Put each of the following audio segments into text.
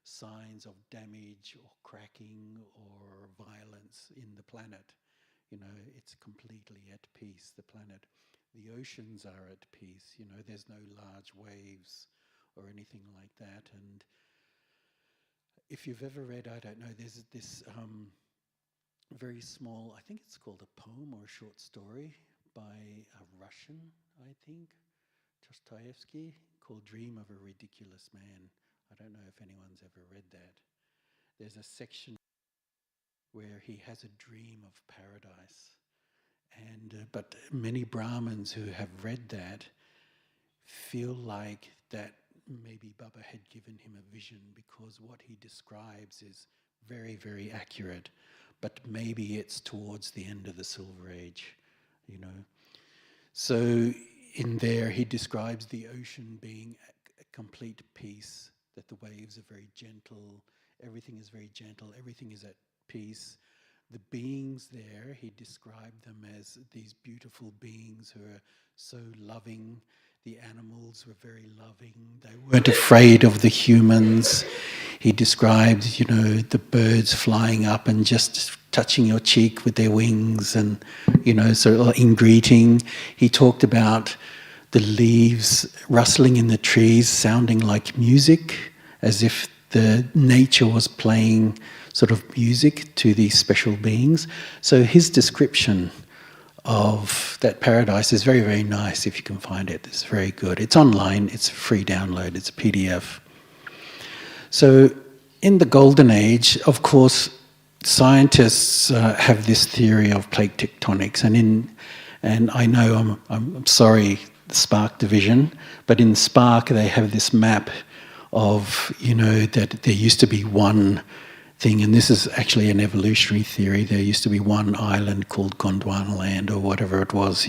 signs of damage or cracking or violence in the planet. It's completely at peace, the planet. The oceans are at peace, there's no large waves or anything like that. And if you've ever read, I don't know, there's this very small, I think it's called a poem or a short story by a Russian, I think, Dostoevsky, called Dream of a Ridiculous Man. I don't know if anyone's ever read that. There's a section where he has a dream of paradise. And but many Brahmins who have read that feel like that maybe Baba had given him a vision, because what he describes is very, very accurate. But maybe it's towards the end of the Silver Age, So in there he describes the ocean being a complete peace, that the waves are very gentle, everything is very gentle, everything is at peace. The beings there, he described them as these beautiful beings who are so loving. The animals were very loving. They weren't afraid of the humans. He described, the birds flying up and just touching your cheek with their wings and, so in greeting. He talked about the leaves rustling in the trees, sounding like music, as if the nature was playing sort of music to these special beings. So his description of that paradise is very, very nice if you can find it. It's very good. It's online, it's a free download, it's a PDF. So in the Golden Age, of course, scientists have this theory of plate tectonics, and I know I'm sorry, the Spark division, but in Spark they have this map of, that there used to be one thing, and this is actually an evolutionary theory. There used to be one island called Gondwana land or whatever it was,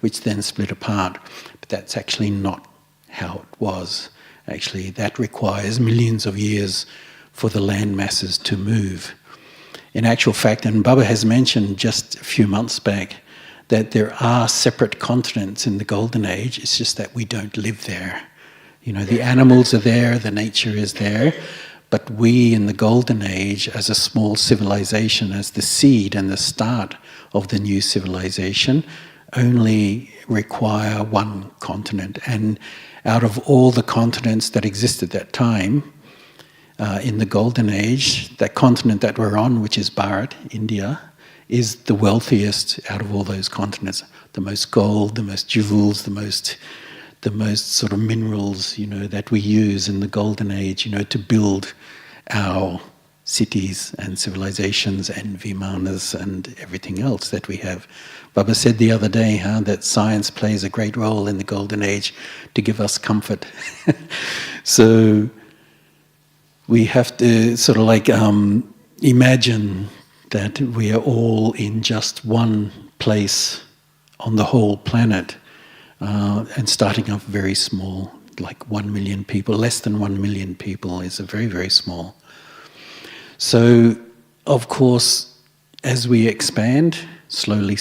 which then split apart. But that's actually not how it was. Actually, that requires millions of years for the land masses to move. In actual fact, and Baba has mentioned just a few months back, that there are separate continents in the Golden Age. It's just that we don't live there. The animals are there, the nature is there, but we in the Golden Age, as a small civilization, as the seed and the start of the new civilization, only require one continent. And out of all the continents that existed at that time, in the Golden Age, that continent that we're on, which is Bharat, India, is the wealthiest out of all those continents. The most gold, the most jewels, the most sort of minerals, that we use in the Golden Age, to build our cities and civilizations and vimanas and everything else that we have. Baba said the other day that science plays a great role in the Golden Age to give us comfort. So we have to sort of like imagine that we are all in just one place on the whole planet, and starting off very small, like 1 million people. Less than 1 million people is a very, very small. So, of course, as we expand slowly,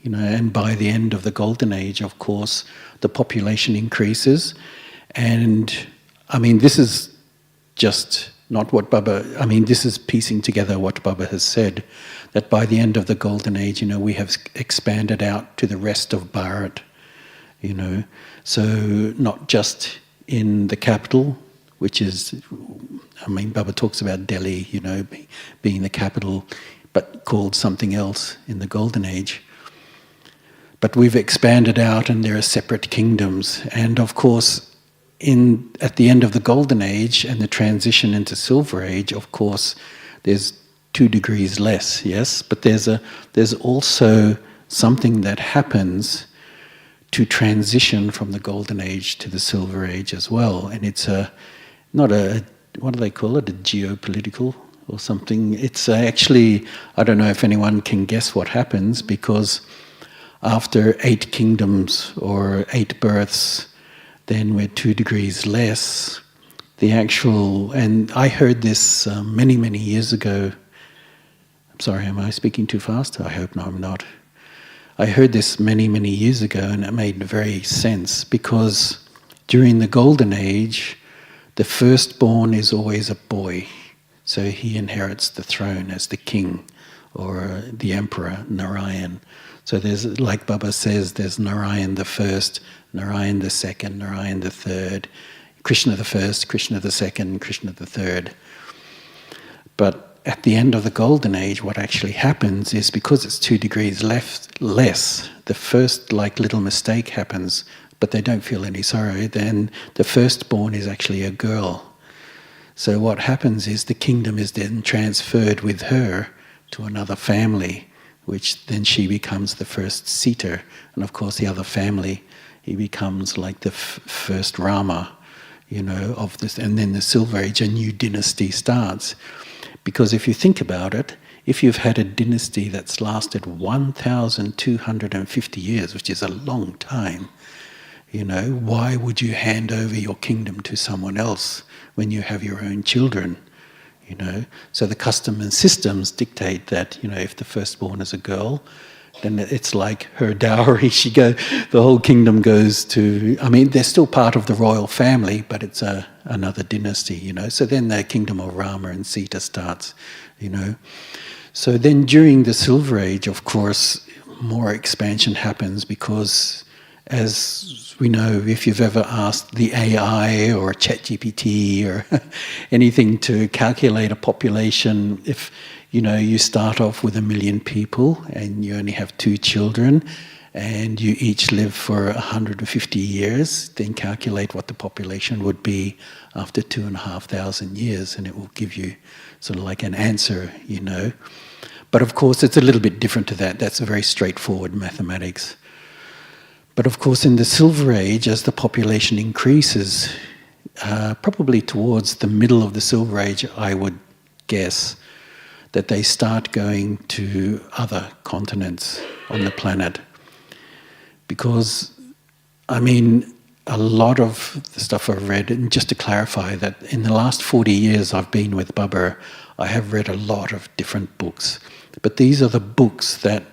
and by the end of the Golden Age, of course, the population increases. And I mean, this is just not what Baba, this is piecing together what Baba has said, that by the end of the Golden Age, we have expanded out to the rest of Bharat, So not just in the capital, which is, Baba talks about Delhi, being the capital, but called something else in the Golden Age. But we've expanded out and there are separate kingdoms. And of course, at the end of the Golden Age and the transition into Silver Age, of course, there's 2 degrees less, yes? But there's also something that happens to transition from the Golden Age to the Silver Age as well. And it's not a, what do they call it, a geopolitical or something. It's actually, I don't know if anyone can guess what happens, because after 8 kingdoms or 8 births, then we're 2 degrees less. The actual, and I heard this many, many years ago. I'm sorry, am I speaking too fast? I hope no, I'm not. I heard this many, many years ago, and it made very sense, because during the Golden Age, The firstborn is always a boy, so he inherits the throne as the king or the emperor, Narayan. So there's, like Baba says, there's Narayan the first, Narayan the second, Narayan the third, Krishna the first, Krishna the second, Krishna the third. But at the end of the golden age, what actually happens is, because it's 2 degrees less, the first little mistake happens, but they don't feel any sorrow. Then the firstborn is actually a girl. So what happens is the kingdom is then transferred with her to another family, which then she becomes the first Sita. And of course the other family, he becomes like the first Rama, of this. And then the Silver Age, a new dynasty starts. Because if you think about it, if you've had a dynasty that's lasted 1,250 years, which is a long time, why would you hand over your kingdom to someone else when you have your own children? So the custom and systems dictate that, if the firstborn is a girl, then it's like her dowry. The whole kingdom goes to, they're still part of the royal family, but it's another dynasty, So then the kingdom of Rama and Sita starts, So then during the Silver Age, of course, more expansion happens, because as we know, if you've ever asked the AI or ChatGPT or anything to calculate a population, if you start off with 1 million people and you only have 2 children and you each live for 150 years, then calculate what the population would be after 2,500 years, and it will give you sort of like an answer, But of course, it's a little bit different to that. That's a very straightforward mathematics. But of course, in the Silver Age, as the population increases, probably towards the middle of the Silver Age, I would guess, that they start going to other continents on the planet. Because, a lot of the stuff I've read, and just to clarify that in the last 40 years I've been with Baba, I have read a lot of different books. But these are the books that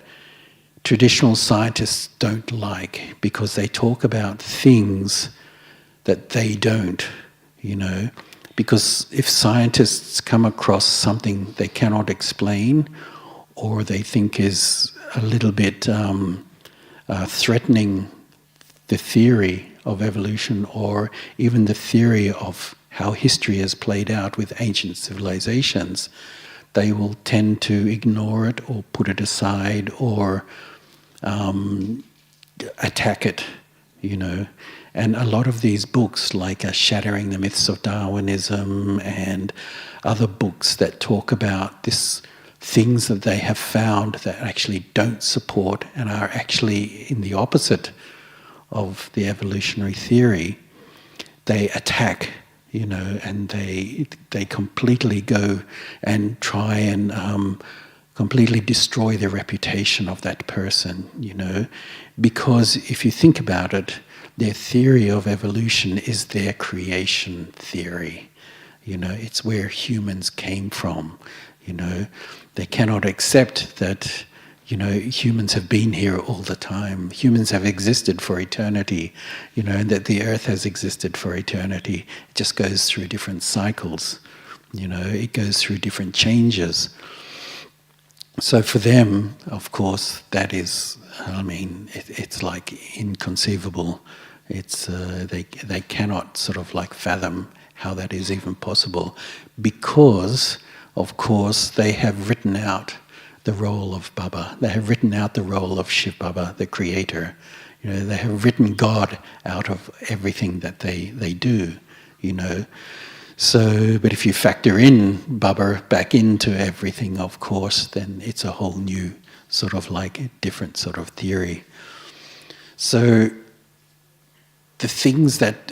traditional scientists don't like, because they talk about things that they don't, Because if scientists come across something they cannot explain, or they think is a little bit threatening the theory of evolution, or even the theory of how history has played out with ancient civilizations, they will tend to ignore it or put it aside or attack it, And a lot of these books, like Shattering the Myths of Darwinism and other books that talk about this things that they have found that actually don't support and are actually in the opposite of the evolutionary theory, they attack, and they completely go and try and completely destroy the reputation of that person, Because if you think about it, their theory of evolution is their creation theory. It's where humans came from. They cannot accept that, humans have been here all the time. Humans have existed for eternity, and that the earth has existed for eternity. It just goes through different cycles. It goes through different changes. So for them, of course, that is, it's like inconceivable. It's they cannot sort of like fathom how that is even possible, because, of course, they have written out the role of Baba. They have written out the role of Shiv Baba, the creator. They have written God out of everything that they do. So, but if you factor in Baba back into everything, of course, then it's a whole new sort of like a different sort of theory. So the things that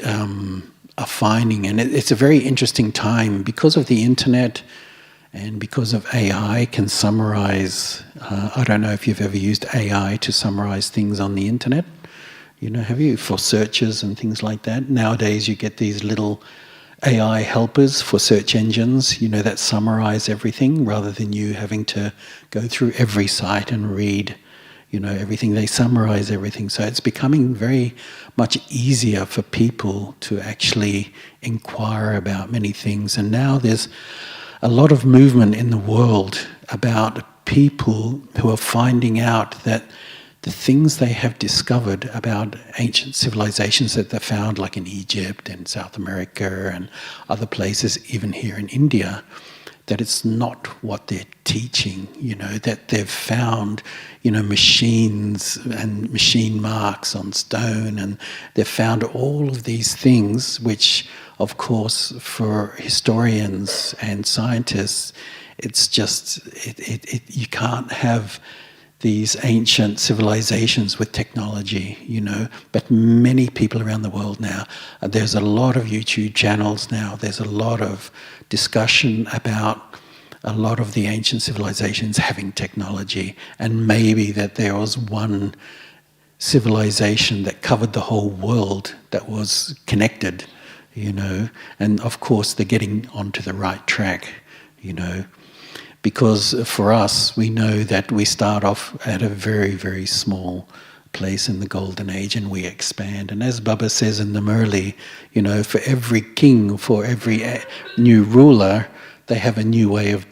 are finding, and it's a very interesting time because of the internet and because of AI can summarize, I don't know if you've ever used AI to summarize things on the internet, have you, for searches and things like that? Nowadays you get these little AI helpers for search engines, that summarize everything rather than you having to go through every site and read, everything. They summarize everything. So it's becoming very much easier for people to actually inquire about many things. And now there's a lot of movement in the world about people who are finding out that the things they have discovered about ancient civilizations that they found, like in Egypt and South America and other places, even here in India, that it's not what they're teaching, that they've found, machines and machine marks on stone, and they've found all of these things which, of course, for historians and scientists, it's just, you can't have these ancient civilizations with technology, but many people around the world now, there's a lot of YouTube channels now, there's a lot of discussion about a lot of the ancient civilizations having technology, and maybe that there was one civilization that covered the whole world that was connected, and of course they're getting onto the right track, because for us, we know that we start off at a very, very small place in the Golden Age and we expand. And as Baba says in the Murli, for every king, for every new ruler, they have a new way of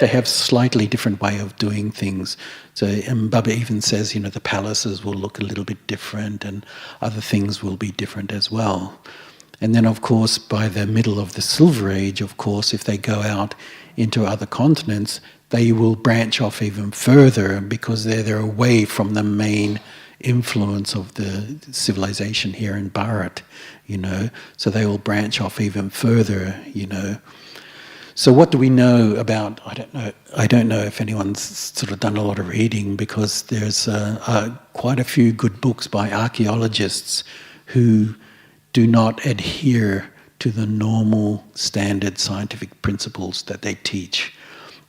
they have slightly different way of doing things. So, and Baba even says, the palaces will look a little bit different and other things will be different as well. And then, of course, by the middle of the Silver Age, of course, if they go out into other continents, they will branch off even further because they're away from the main influence of the civilization here in Bharat, so they will branch off even further, So what do we know about, I don't know if anyone's sort of done a lot of reading, because there's quite a few good books by archaeologists who do not adhere to the normal standard scientific principles that they teach,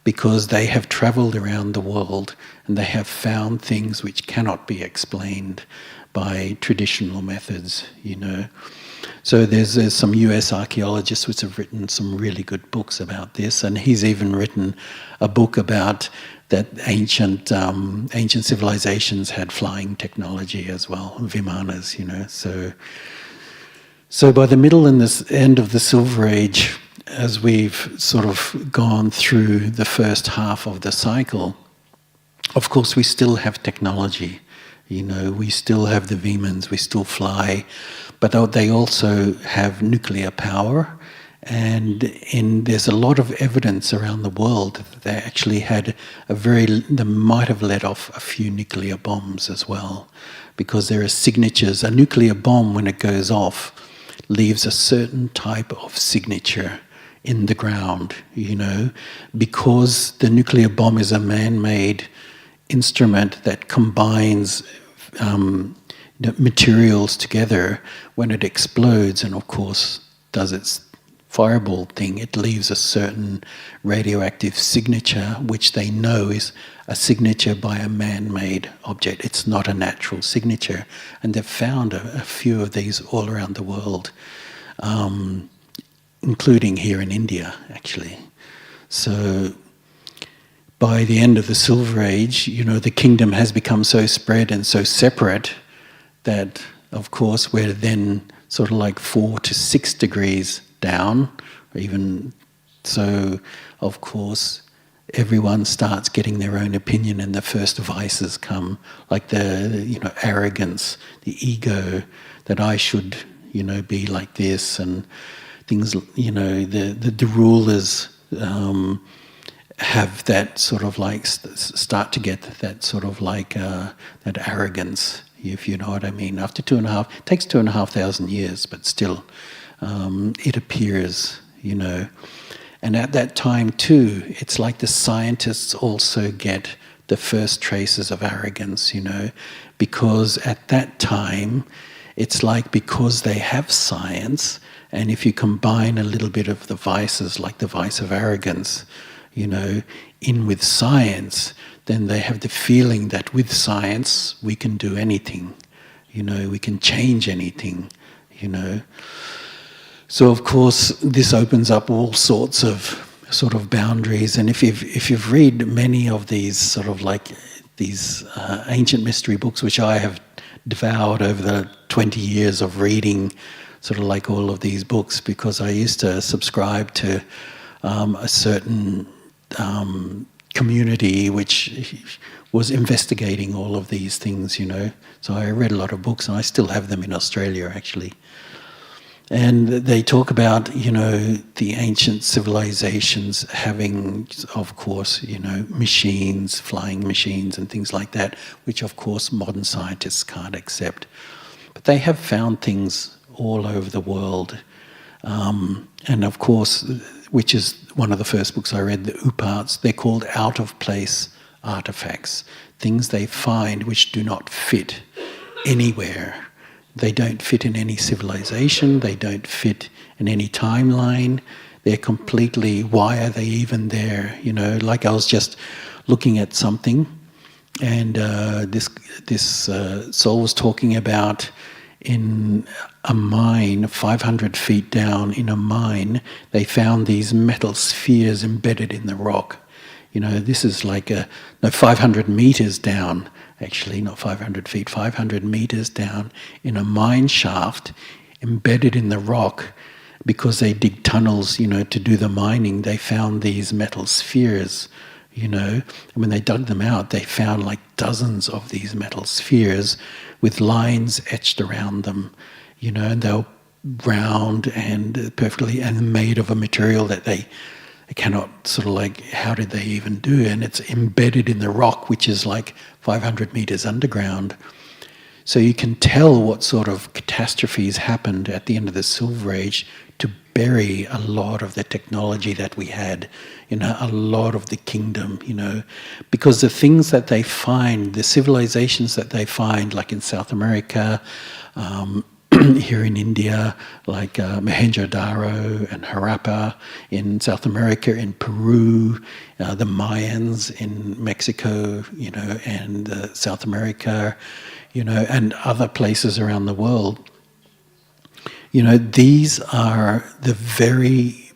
because they have traveled around the world and they have found things which cannot be explained by traditional methods, So there's some US archaeologists which have written some really good books about this, and he's even written a book about that ancient civilizations had flying technology as well, vimanas, So by the middle and the end of the Silver Age, as we've sort of gone through the first half of the cycle, of course we still have technology, we still have the Vimans, we still fly, but they also have nuclear power, and there's a lot of evidence around the world that they actually had they might have let off a few nuclear bombs as well, because there are signatures. A nuclear bomb, when it goes off, leaves a certain type of signature in the ground, because the nuclear bomb is a man-made instrument that combines materials together. When it explodes and, of course, does its fireball thing, it leaves a certain radioactive signature, which they know is a signature by a man-made object. It's not a natural signature. And they've found a few of these all around the world, including here in India, actually. So by the end of the Silver Age, the kingdom has become so spread and so separate that, of course, we're then sort of like 4 to 6 degrees down, or even so, of course, everyone starts getting their own opinion, and the first vices come, like the arrogance, the ego, that I should be like this, and things, the rulers have that sort of like start to get that sort of like that arrogance, if you know what I mean. After it takes 2,500 years, but still it appears, And at that time too, it's like the scientists also get the first traces of arrogance, because at that time, it's like, because they have science, and if you combine a little bit of the vices, like the vice of arrogance, in with science, then they have the feeling that with science we can do anything, we can change anything, So of course this opens up all sorts of sort of boundaries, and if you've read many of these sort of like these ancient mystery books, which I have devoured over the 20 years of reading, sort of like all of these books, because I used to subscribe to a certain community which was investigating all of these things, you know. So I read a lot of books, and I still have them in Australia, actually. And they talk about, you know, the ancient civilizations having, of course, you know, machines, flying machines and things like that, which, of course, modern scientists can't accept. But they have found things all over the world. And, of course, which is one of the first books I read, the UPARTs, they're called out-of-place artifacts, things they find which do not fit anywhere. They don't fit in any civilization, they don't fit in any timeline. They're completely, why are they even there? You know, like I was just looking at something, and this soul was talking about in a mine, 500 feet down in a mine, they found these metal spheres embedded in the rock. You know, this is like 500 meters down, actually, not 500 feet, 500 meters down in a mine shaft embedded in the rock. Because they dig tunnels, you know, to do the mining, they found these metal spheres, you know. And when they dug them out, they found like dozens of these metal spheres with lines etched around them, you know, and they were round and perfectly, and made of a material that they cannot sort of like, how did they even do? And it's embedded in the rock, which is like 500 meters underground. So you can tell what sort of catastrophes happened at the end of the Silver Age to bury a lot of the technology that we had, you know, a lot of the kingdom, you know, because the things that they find, the civilizations that they find, like in South America, here in India, like Mohenjo-Daro and Harappa, in South America, in Peru, the Mayans in Mexico, you know, and South America, you know, and other places around the world. You know, these are the very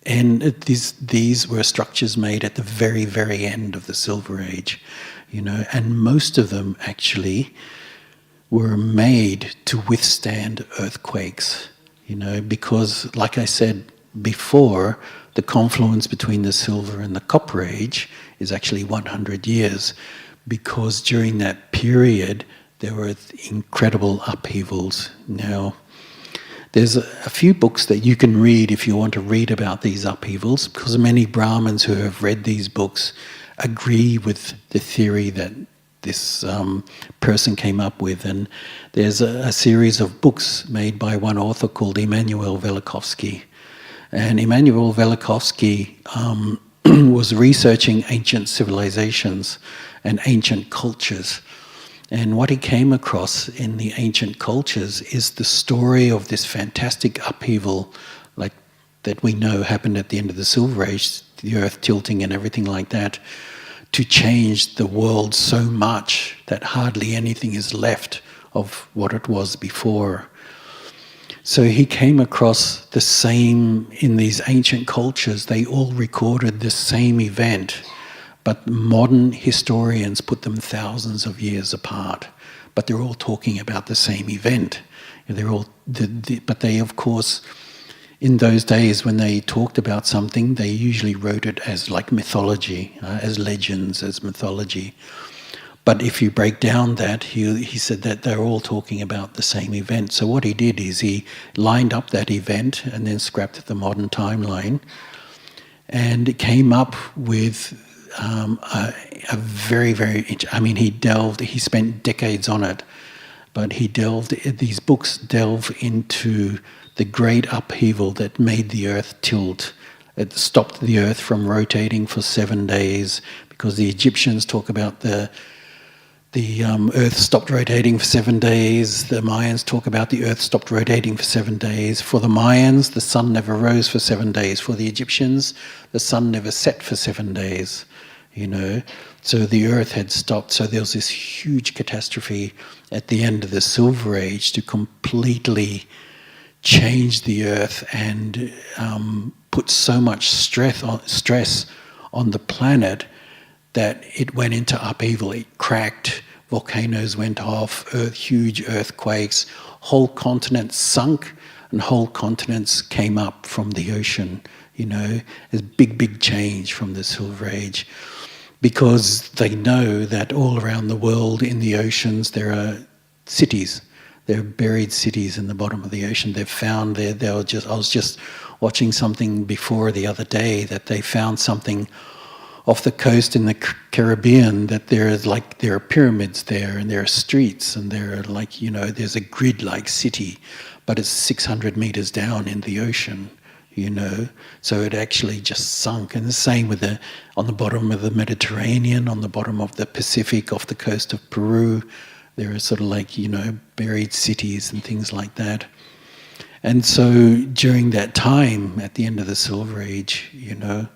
end. These were structures made at the very, very end of the Silver Age, you know, and most of them actually were made to withstand earthquakes, you know, because, like I said before, the confluence between the Silver and the Copper Age is actually 100 years, because during that period there were incredible upheavals. Now, there's a few books that you can read if you want to read about these upheavals, because many Brahmins who have read these books agree with the theory that this person came up with. And there's a series of books made by one author called Immanuel Velikovsky. And Immanuel Velikovsky was researching ancient civilizations and ancient cultures. And what he came across in the ancient cultures is the story of this fantastic upheaval, like that we know happened at the end of the Silver Age, the earth tilting and everything like that, to change the world so much that hardly anything is left of what it was before. So he came across the same, in these ancient cultures, they all recorded the same event, but modern historians put them thousands of years apart. But they're all talking about the same event. They're all, but they, of course, in those days when they talked about something, they usually wrote it as like mythology, as legends, as mythology. But if you break down that, he said that they're all talking about the same event. So what he did is he lined up that event and then scrapped the modern timeline, and came up with a very, very, I mean, he spent decades on it, but these books delve into the great upheaval that made the earth tilt. It stopped the earth from rotating for 7 days, because the Egyptians talk about the earth stopped rotating for 7 days. The Mayans talk about the earth stopped rotating for 7 days. For the Mayans, the sun never rose for 7 days. For the Egyptians, the sun never set for 7 days, you know. So the earth had stopped. So there was this huge catastrophe at the end of the Silver Age to completely change the earth and put so much stress on the planet that it went into upheaval. It cracked, volcanoes went off, huge earthquakes, whole continents sunk and whole continents came up from the ocean. You know, there's big change from the Silver Age, because they know that all around the world in the oceans there are cities. There are buried cities in the bottom of the ocean. They've found I was just watching something before the other day that they found something off the coast in the Caribbean, that there are pyramids there, and there are streets, and there are there's a grid-like city, but it's 600 meters down in the ocean, you know. So it actually just sunk. And the same with on the bottom of the Mediterranean, on the bottom of the Pacific, off the coast of Peru, there are sort of buried cities and things like that. And so during that time, at the end of the Silver Age, you know,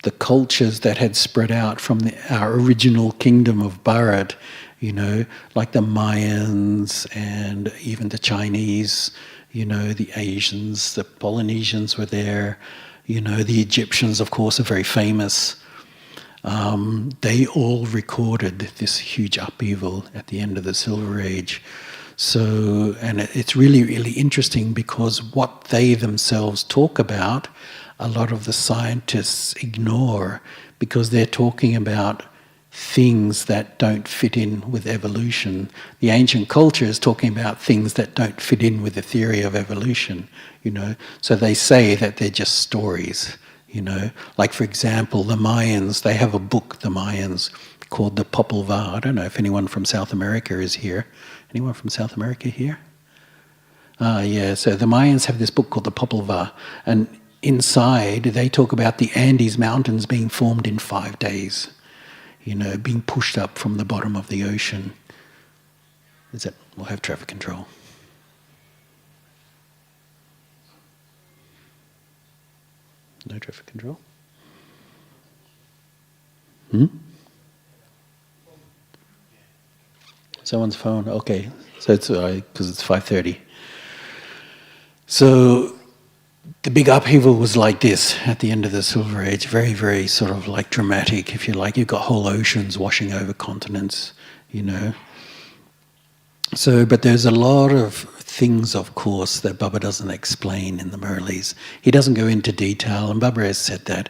the cultures that had spread out from our original kingdom of Bharat, you know, like the Mayans and even the Chinese, you know, the Asians, the Polynesians were there, you know, the Egyptians, of course, are very famous. They all recorded this huge upheaval at the end of the Silver Age. So, and it's really interesting, because what they themselves talk about, a lot of the scientists ignore, because they're talking about things that don't fit in with evolution. The ancient culture is talking about things that don't fit in with the theory of evolution, you know. So they say that they're just stories, you know. Like, for example, the Mayans, they have a book, the Mayans, called the Popol Vuh. I don't know if anyone from South America is here. Anyone from South America here? Yeah, so the Mayans have this book called the Popol Vuh, and inside they talk about the Andes Mountains being formed in 5 days, you know, being pushed up from the bottom of the ocean. Is it? We'll have traffic control. No traffic control? Someone's phone, okay. So it's because it's 5:30. So the big upheaval was like this at the end of the Silver Age, very sort of like dramatic, if you like. You've got whole oceans washing over continents, you know. So, but there's a lot of things, of course, that Baba doesn't explain in the Murlis. He doesn't go into detail, and Baba has said that,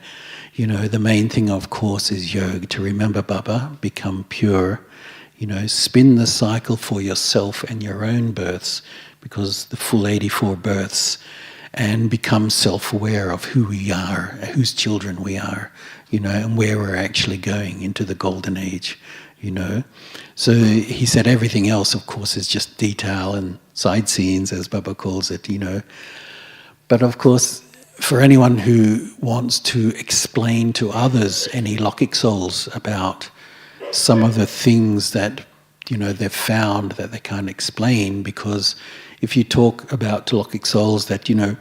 you know, the main thing, of course, is yoga, to remember Baba, become pure, you know, spin the cycle for yourself and your own births, because the full 84 births, and become self-aware of who we are, whose children we are, you know, and where we're actually going into the golden age, you know. So he said everything else, of course, is just detail and side scenes, as Baba calls it, you know. But of course, for anyone who wants to explain to others, any Lokik souls, about some of the things that, you know, they've found that they can't explain, because if you talk about to Lokik souls that, you know,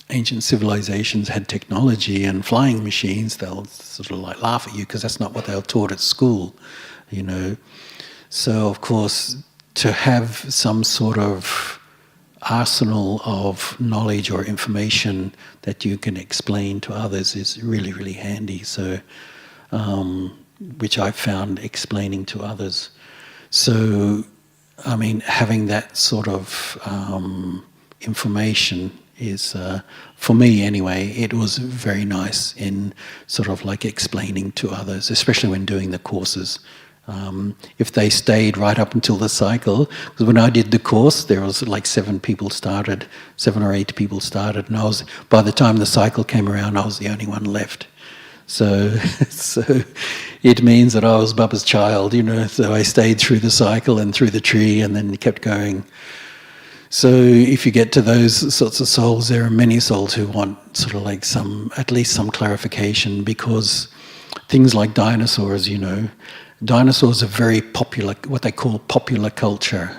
ancient civilizations had technology and flying machines, they'll sort of like laugh at you, because that's not what they were taught at school, you know. So of course, to have some sort of arsenal of knowledge or information that you can explain to others is really handy. So, which I found explaining to others. So, I mean, having that sort of information is, for me anyway, it was very nice in sort of like explaining to others, especially when doing the courses. If they stayed right up until the cycle, because when I did the course, there was like 7 or 8 people started, and by the time the cycle came around, I was the only one left. So it means that I was Baba's child, you know, so I stayed through the cycle and through the tree, and then kept going. So if you get to those sorts of souls, there are many souls who want sort of like at least some clarification, because things like dinosaurs, you know, dinosaurs are very popular, what they call popular culture.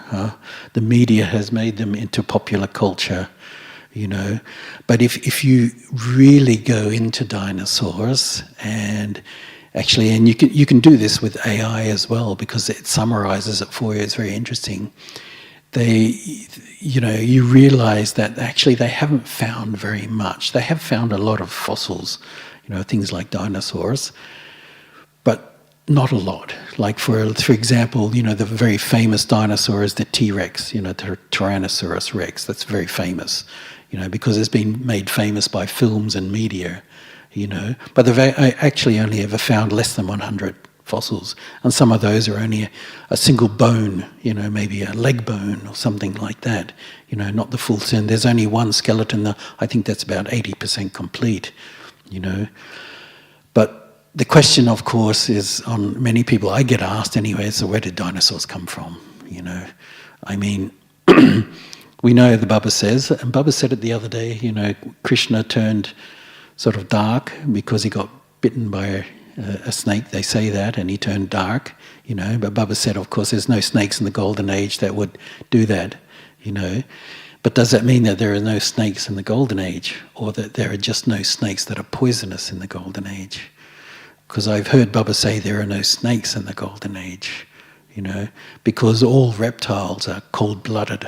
The media has made them into popular culture, you know. But if you really go into dinosaurs, and actually, and you can do this with AI as well, because it summarizes it for you, it's very interesting. you realize that actually they haven't found very much. They have found a lot of fossils, things like dinosaurs, but not a lot. Like for example, the very famous dinosaur is the T-Rex, Tyrannosaurus Rex. That's very famous, because it's been made famous by films and media, But they've actually only ever found less than 100 fossils, and some of those are only a single bone, maybe a leg bone or something like that, not the full set. There's only one skeleton. I think that's about 80% complete, But the question, of course, is on many people, I get asked anyway, so where did dinosaurs come from? I mean, we know the Baba says, and Baba said it the other day, Krishna turned sort of dark because he got bitten by a snake, they say that, and he turned dark, But Baba said, of course, there's no snakes in the Golden Age that would do that, But does that mean that there are no snakes in the Golden Age, or that there are just no snakes that are poisonous in the Golden Age? Because I've heard Baba say there are no snakes in the Golden Age, because all reptiles are cold-blooded,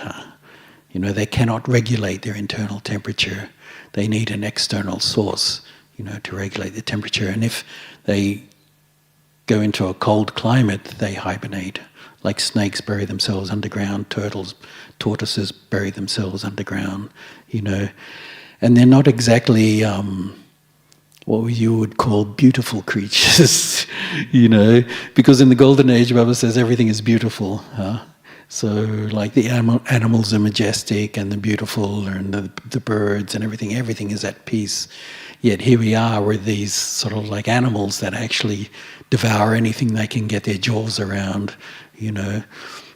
They cannot regulate their internal temperature. They need an external source, to regulate the temperature. And if they go into a cold climate, they hibernate. Like snakes bury themselves underground, tortoises bury themselves underground, And they're not exactly what you would call beautiful creatures, because in the Golden Age, Baba says everything is beautiful. So like the animals are majestic and the beautiful, and the birds and everything is at peace. Yet here we are with these sort of like animals that actually devour anything they can get their jaws around,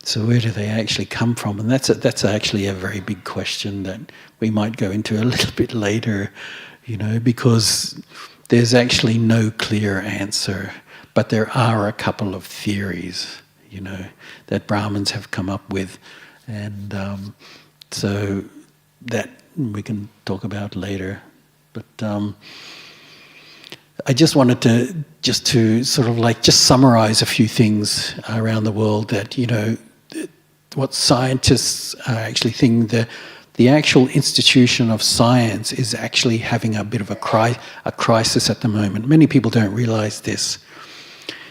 So where do they actually come from? And that's actually a very big question that we might go into a little bit later, because there's actually no clear answer, but there are a couple of theories, that Brahmins have come up with, and so that we can talk about later. But I just wanted to sort of like just summarize a few things around the world that, what scientists actually think the actual institution of science is actually having a bit of a crisis at the moment. Many people don't realize this,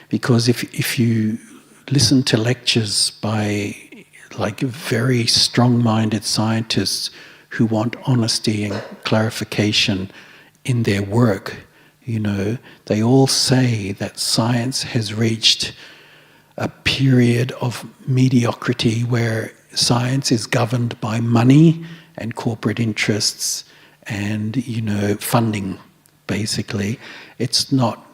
because if you listen to lectures by like very strong-minded scientists who want honesty and clarification in their work, they all say that science has reached a period of mediocrity where science is governed by money and corporate interests and, funding, basically. It's not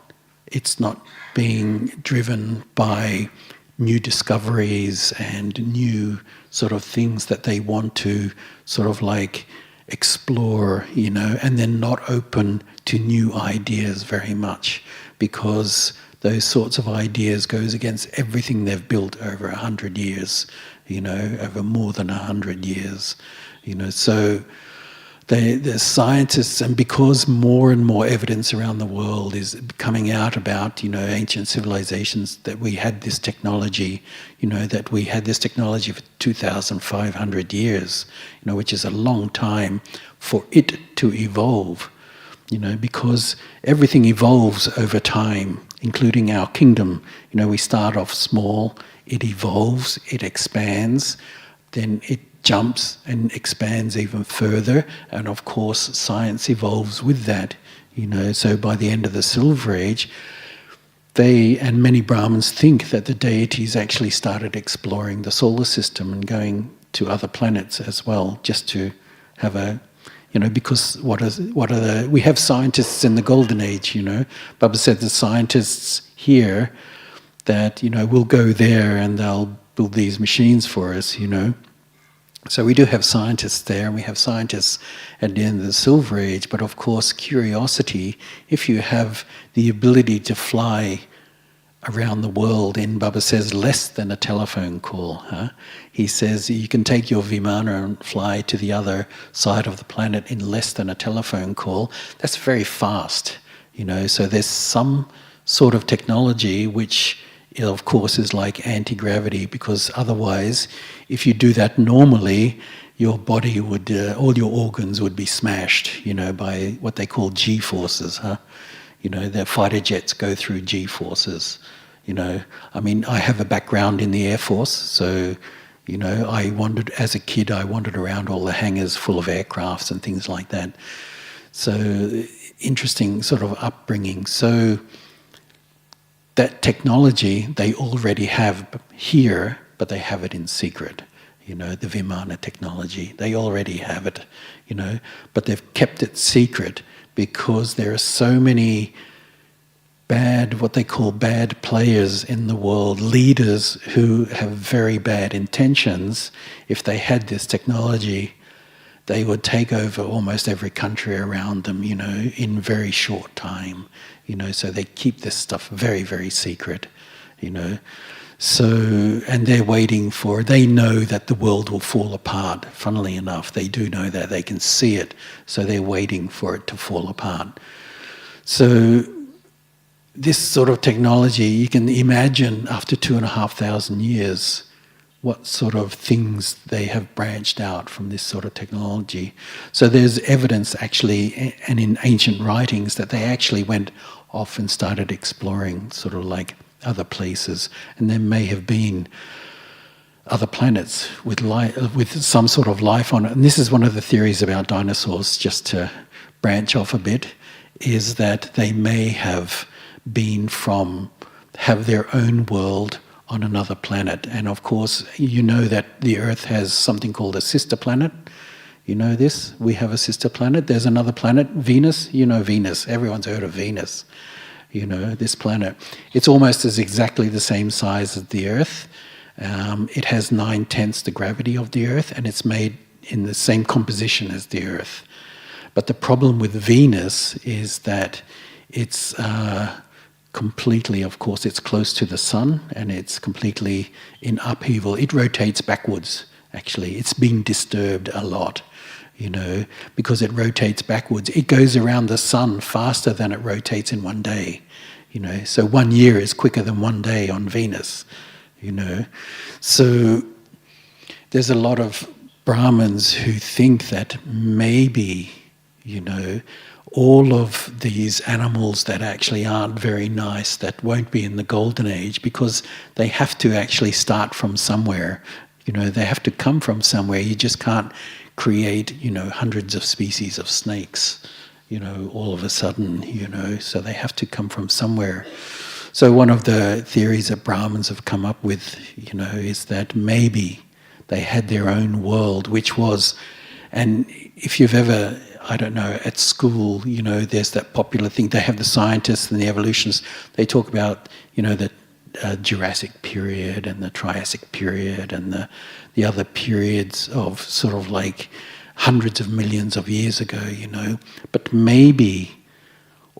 being driven by new discoveries and new sort of things that they want to sort of like explore, and they're not open to new ideas very much, because those sorts of ideas goes against everything they've built over 100 years, over more than 100 years, So the scientists, and because more and more evidence around the world is coming out about, ancient civilizations, that we had this technology, that we had this technology for 2,500 years, which is a long time for it to evolve, because everything evolves over time, including our kingdom. We start off small, it evolves, it expands, then it jumps and expands even further, and of course science evolves with that, So by the end of the Silver Age, they and many Brahmins think that the deities actually started exploring the solar system and going to other planets as well, just to have a, because we have scientists in the Golden Age, Baba said the scientists here that, will go there and they'll build these machines for us, So we do have scientists there, and we have scientists at the end of the Silver Age, but of course curiosity, if you have the ability to fly around the world in, Baba says, less than a telephone call. He says you can take your Vimana and fly to the other side of the planet in less than a telephone call. That's very fast, So there's some sort of technology which of course, is like anti-gravity, because otherwise, if you do that normally, your body would, all your organs would be smashed, by what they call G-forces, huh? The fighter jets go through G-forces, I mean, I have a background in the Air Force, so, as a kid, I wandered around all the hangars full of aircrafts and things like that. So, interesting sort of upbringing. So, that technology they already have here, but they have it in secret. The Vimana technology, they already have it, but they've kept it secret because there are so many what they call bad players in the world, leaders who have very bad intentions. If they had this technology, they would take over almost every country around them, in very short time, so they keep this stuff very, very secret, So, and they're waiting they know that the world will fall apart, funnily enough. They do know that, they can see it, so they're waiting for it to fall apart. So, this sort of technology, you can imagine after 2,500 years, what sort of things they have branched out from this sort of technology. So there's evidence actually, and in ancient writings, that they actually went off and started exploring sort of like other places, and there may have been other planets with some sort of life on it. And this is one of the theories about dinosaurs, just to branch off a bit, is that they may have have their own world on another planet. And of course, that the Earth has something called a sister planet. You know this? We have a sister planet. There's another planet, Venus. Venus. Everyone's heard of Venus. This planet. It's almost exactly the same size as the Earth. It has 9/10 the gravity of the Earth, and it's made in the same composition as the Earth. But the problem with Venus is that it's completely, of course, it's close to the sun, and it's completely in upheaval. It rotates backwards, actually. It's been disturbed a lot, because it rotates backwards. It goes around the sun faster than it rotates in one day, So 1 year is quicker than 1 day on Venus, So there's a lot of Brahmins who think that maybe, all of these animals that actually aren't very nice, that won't be in the golden age, because they have to actually start from somewhere. They have to come from somewhere. You just can't create, hundreds of species of snakes, all of a sudden, so they have to come from somewhere. So one of the theories that Brahmins have come up with, is that maybe they had their own world, which was, and if you've ever, I don't know, at school, there's that popular thing. They have the scientists and the evolutionists. They talk about, the Jurassic period and the Triassic period and the other periods of sort of like hundreds of millions of years ago, But maybe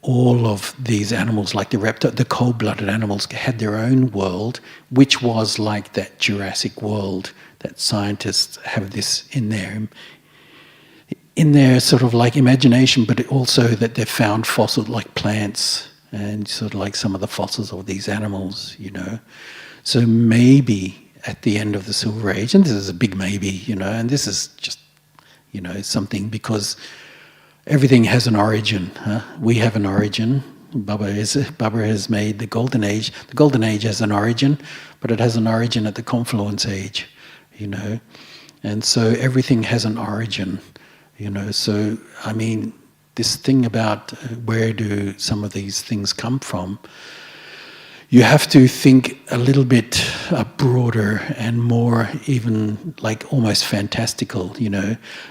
all of these animals, like the cold-blooded animals, had their own world, which was like that Jurassic world that scientists have this in their sort of like imagination, but also that they've found fossils like plants and sort of like some of the fossils of these animals, So maybe at the end of the Silver Age, and this is a big maybe, and this is just, something, because everything has an origin. Huh? We have an origin. Baba has made the Golden Age. The Golden Age has an origin, but it has an origin at the Confluence Age, And so everything has an origin. So, I mean, this thing about where do some of these things come from, you have to think a little bit broader and more even like almost fantastical,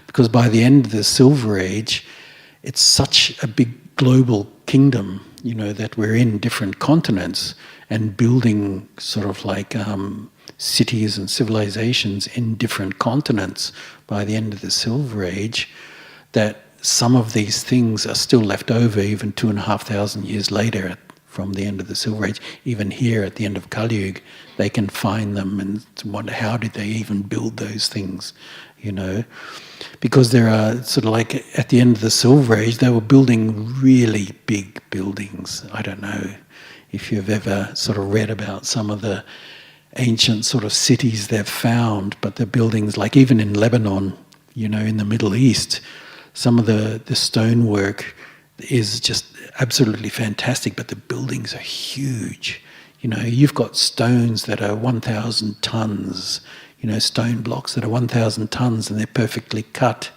because by the end of the Silver Age, it's such a big global kingdom, that we're in different continents and building sort of like cities and civilizations in different continents by the end of the Silver Age, that some of these things are still left over even 2,500 years later from the end of the Silver Age. Even here at the end of Kali Yuga, they can find them and wonder how did they even build those things, Because there are sort of like at the end of the Silver Age, they were building really big buildings. I don't know, if you've ever sort of read about some of the ancient sort of cities they've found, but the buildings, like even in Lebanon, you know, in the Middle East, some of the stonework is just absolutely fantastic, but the buildings are huge. You know, you've got stones that are 1,000 tons, you know, stone blocks that are 1,000 tons, and they're perfectly cut.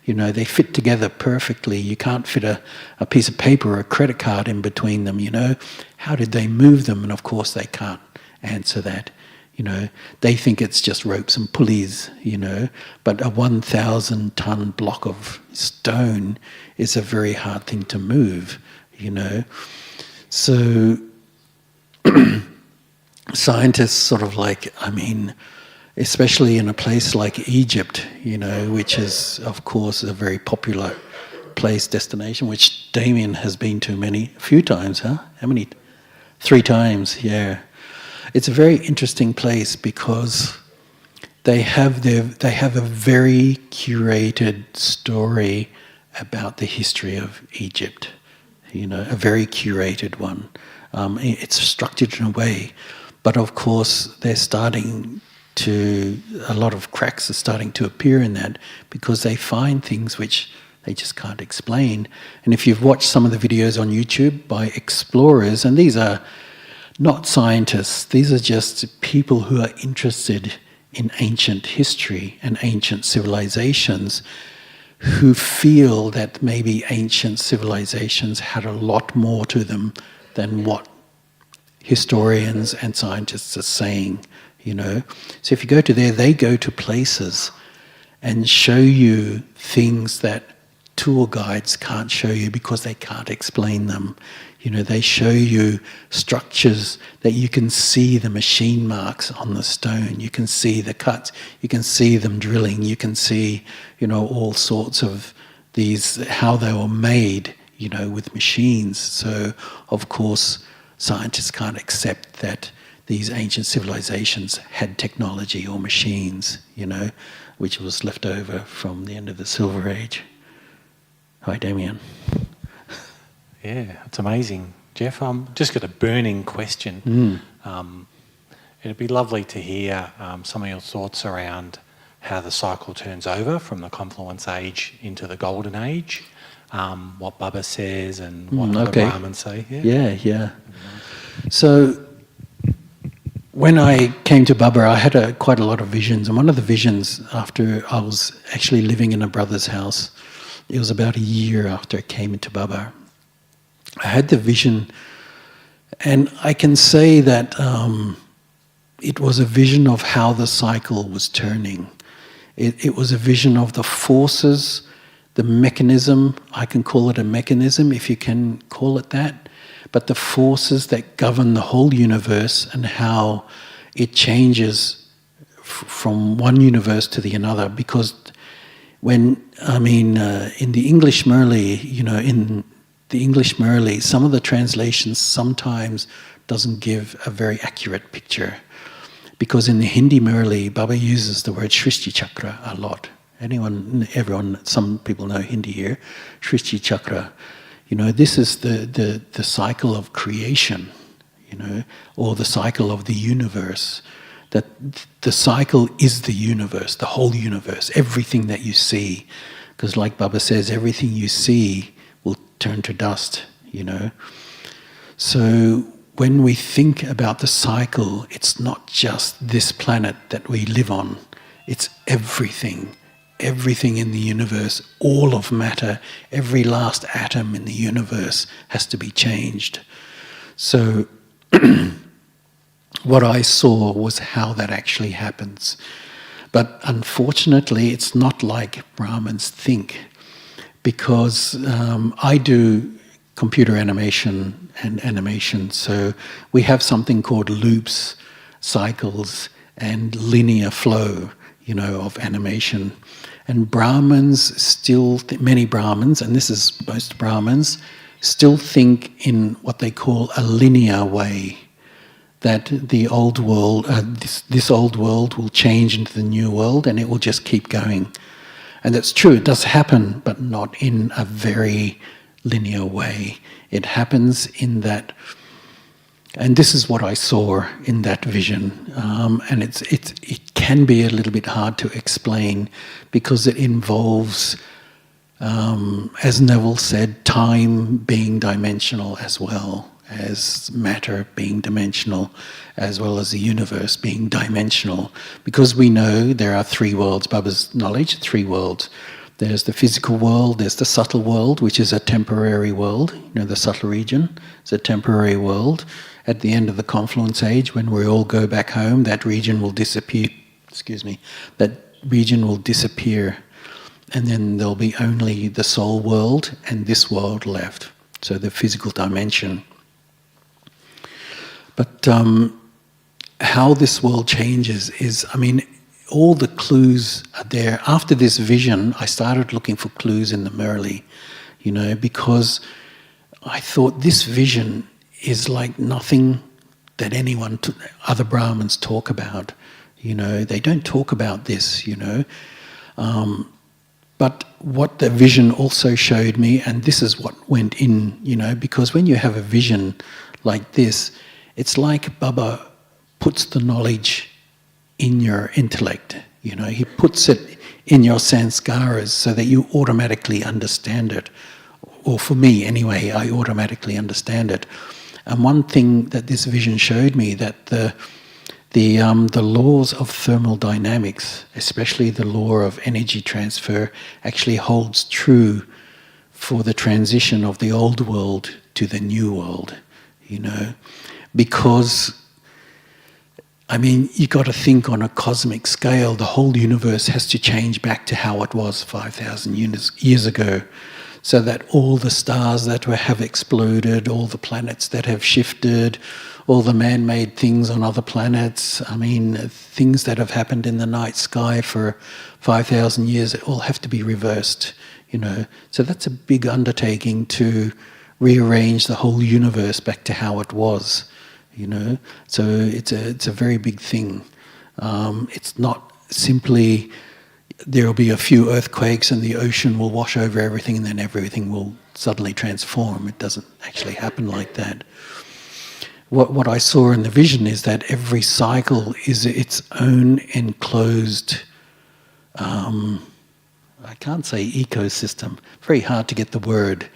You know, they fit together perfectly. You can't fit a piece of paper or a credit card in between them, you know. How did they move them? And of course they can't answer that. You know, they think it's just ropes and pulleys, you know, but a 1,000-ton block of stone is a very hard thing to move, you know. So scientists sort of like, I mean, especially in a place like Egypt, you know, which is, of course, a very popular place, destination, which Damien has been to a few times, huh? How many? 3 times, yeah. It's a very interesting place because they have a very curated story about the history of Egypt, you know, a very curated one. It's structured in a way, but of course a lot of cracks are starting to appear in that because they find things which they just can't explain. And if you've watched some of the videos on YouTube by explorers, and these are not scientists, these are just people who are interested in ancient history and ancient civilizations, who feel that maybe ancient civilizations had a lot more to them than what historians and scientists are saying, you know. So if you go to there, they go to places and show you things that tour guides can't show you because they can't explain them. You know, they show you structures that you can see the machine marks on the stone, you can see the cuts, you can see them drilling, you can see, you know, all sorts of these, how they were made, you know, with machines. So, of course, scientists can't accept that these ancient civilizations had technology or machines, you know, which was left over from the end of the Silver Age. Hi, Damien. Yeah, it's amazing. Geoff, just got a burning question. It'd be lovely to hear some of your thoughts around how the cycle turns over from the Confluence Age into the Golden Age, what Bubba says and what other Brahmins say. Yeah. So when I came to Bubba, I had quite a lot of visions. And one of the visions, after I was actually living in a brother's house, it was about a year after I came into Bubba, I had the vision, and I can say that it was a vision of how the cycle was turning. It was a vision of the forces, the mechanism, I can call it a mechanism if you can call it that, but the forces that govern the whole universe and how it changes from one universe to the another. Because in the English Merli, you know, in the English Merli, some of the translations sometimes doesn't give a very accurate picture. Because in the Hindi Merli, Baba uses the word Shrishti Chakra a lot. Everyone, some people know Hindi here. Shrishti Chakra. You know, this is the cycle of creation, you know, or the cycle of the universe. That the cycle is the universe, the whole universe, everything that you see. Because like Baba says, everything you see will turn to dust, you know. So when we think about the cycle, it's not just this planet that we live on, it's everything. Everything in the universe, all of matter, every last atom in the universe has to be changed. So what I saw was how that actually happens. But unfortunately, it's not like Brahmins think, because I do computer animation and animation, so we have something called loops, cycles, and linear flow, you know, of animation. And Brahmins still, many Brahmins, and this is most Brahmins, still think in what they call a linear way, that the old world, this old world will change into the new world and it will just keep going. And that's true, it does happen, but not in a very linear way. It happens in that And this is what I saw in that vision. And it can be a little bit hard to explain because it involves, as Neville said, time being dimensional as well as matter being dimensional, as well as the universe being dimensional. Because we know there are three worlds, Baba's knowledge, three worlds. There's the physical world, there's the subtle world, which is a temporary world. You know, the subtle region is a temporary world. At the end of the confluence age, when we all go back home, that region will disappear. Excuse me. That region will disappear. And then there'll be only the soul world and this world left. So the physical dimension. But how this world changes is, I mean, all the clues are there. After this vision, I started looking for clues in the Murli, you know, because I thought this vision is like nothing that anyone, other Brahmins talk about. You know, they don't talk about this, you know. But what the vision also showed me, and this is what went in, you know, because when you have a vision like this, it's like Baba puts the knowledge in your intellect, you know. He puts it in your sanskaras so that you automatically understand it. Or for me anyway, I automatically understand it. And one thing that this vision showed me, that the laws of thermodynamics, especially the law of energy transfer, actually holds true for the transition of the old world to the new world, you know. Because, I mean, you got to think on a cosmic scale, the whole universe has to change back to how it was 5,000 years ago. So that all the stars that have exploded, all the planets that have shifted, all the man-made things on other planets, I mean, things that have happened in the night sky for 5,000 years, it all have to be reversed, you know. So that's a big undertaking to rearrange the whole universe back to how it was, you know. So it's a very big thing. It's not simply there will be a few earthquakes and the ocean will wash over everything and then everything will suddenly transform. It doesn't actually happen like that. What I saw in the vision is that every cycle is its own enclosed, I can't say ecosystem, very hard to get the word,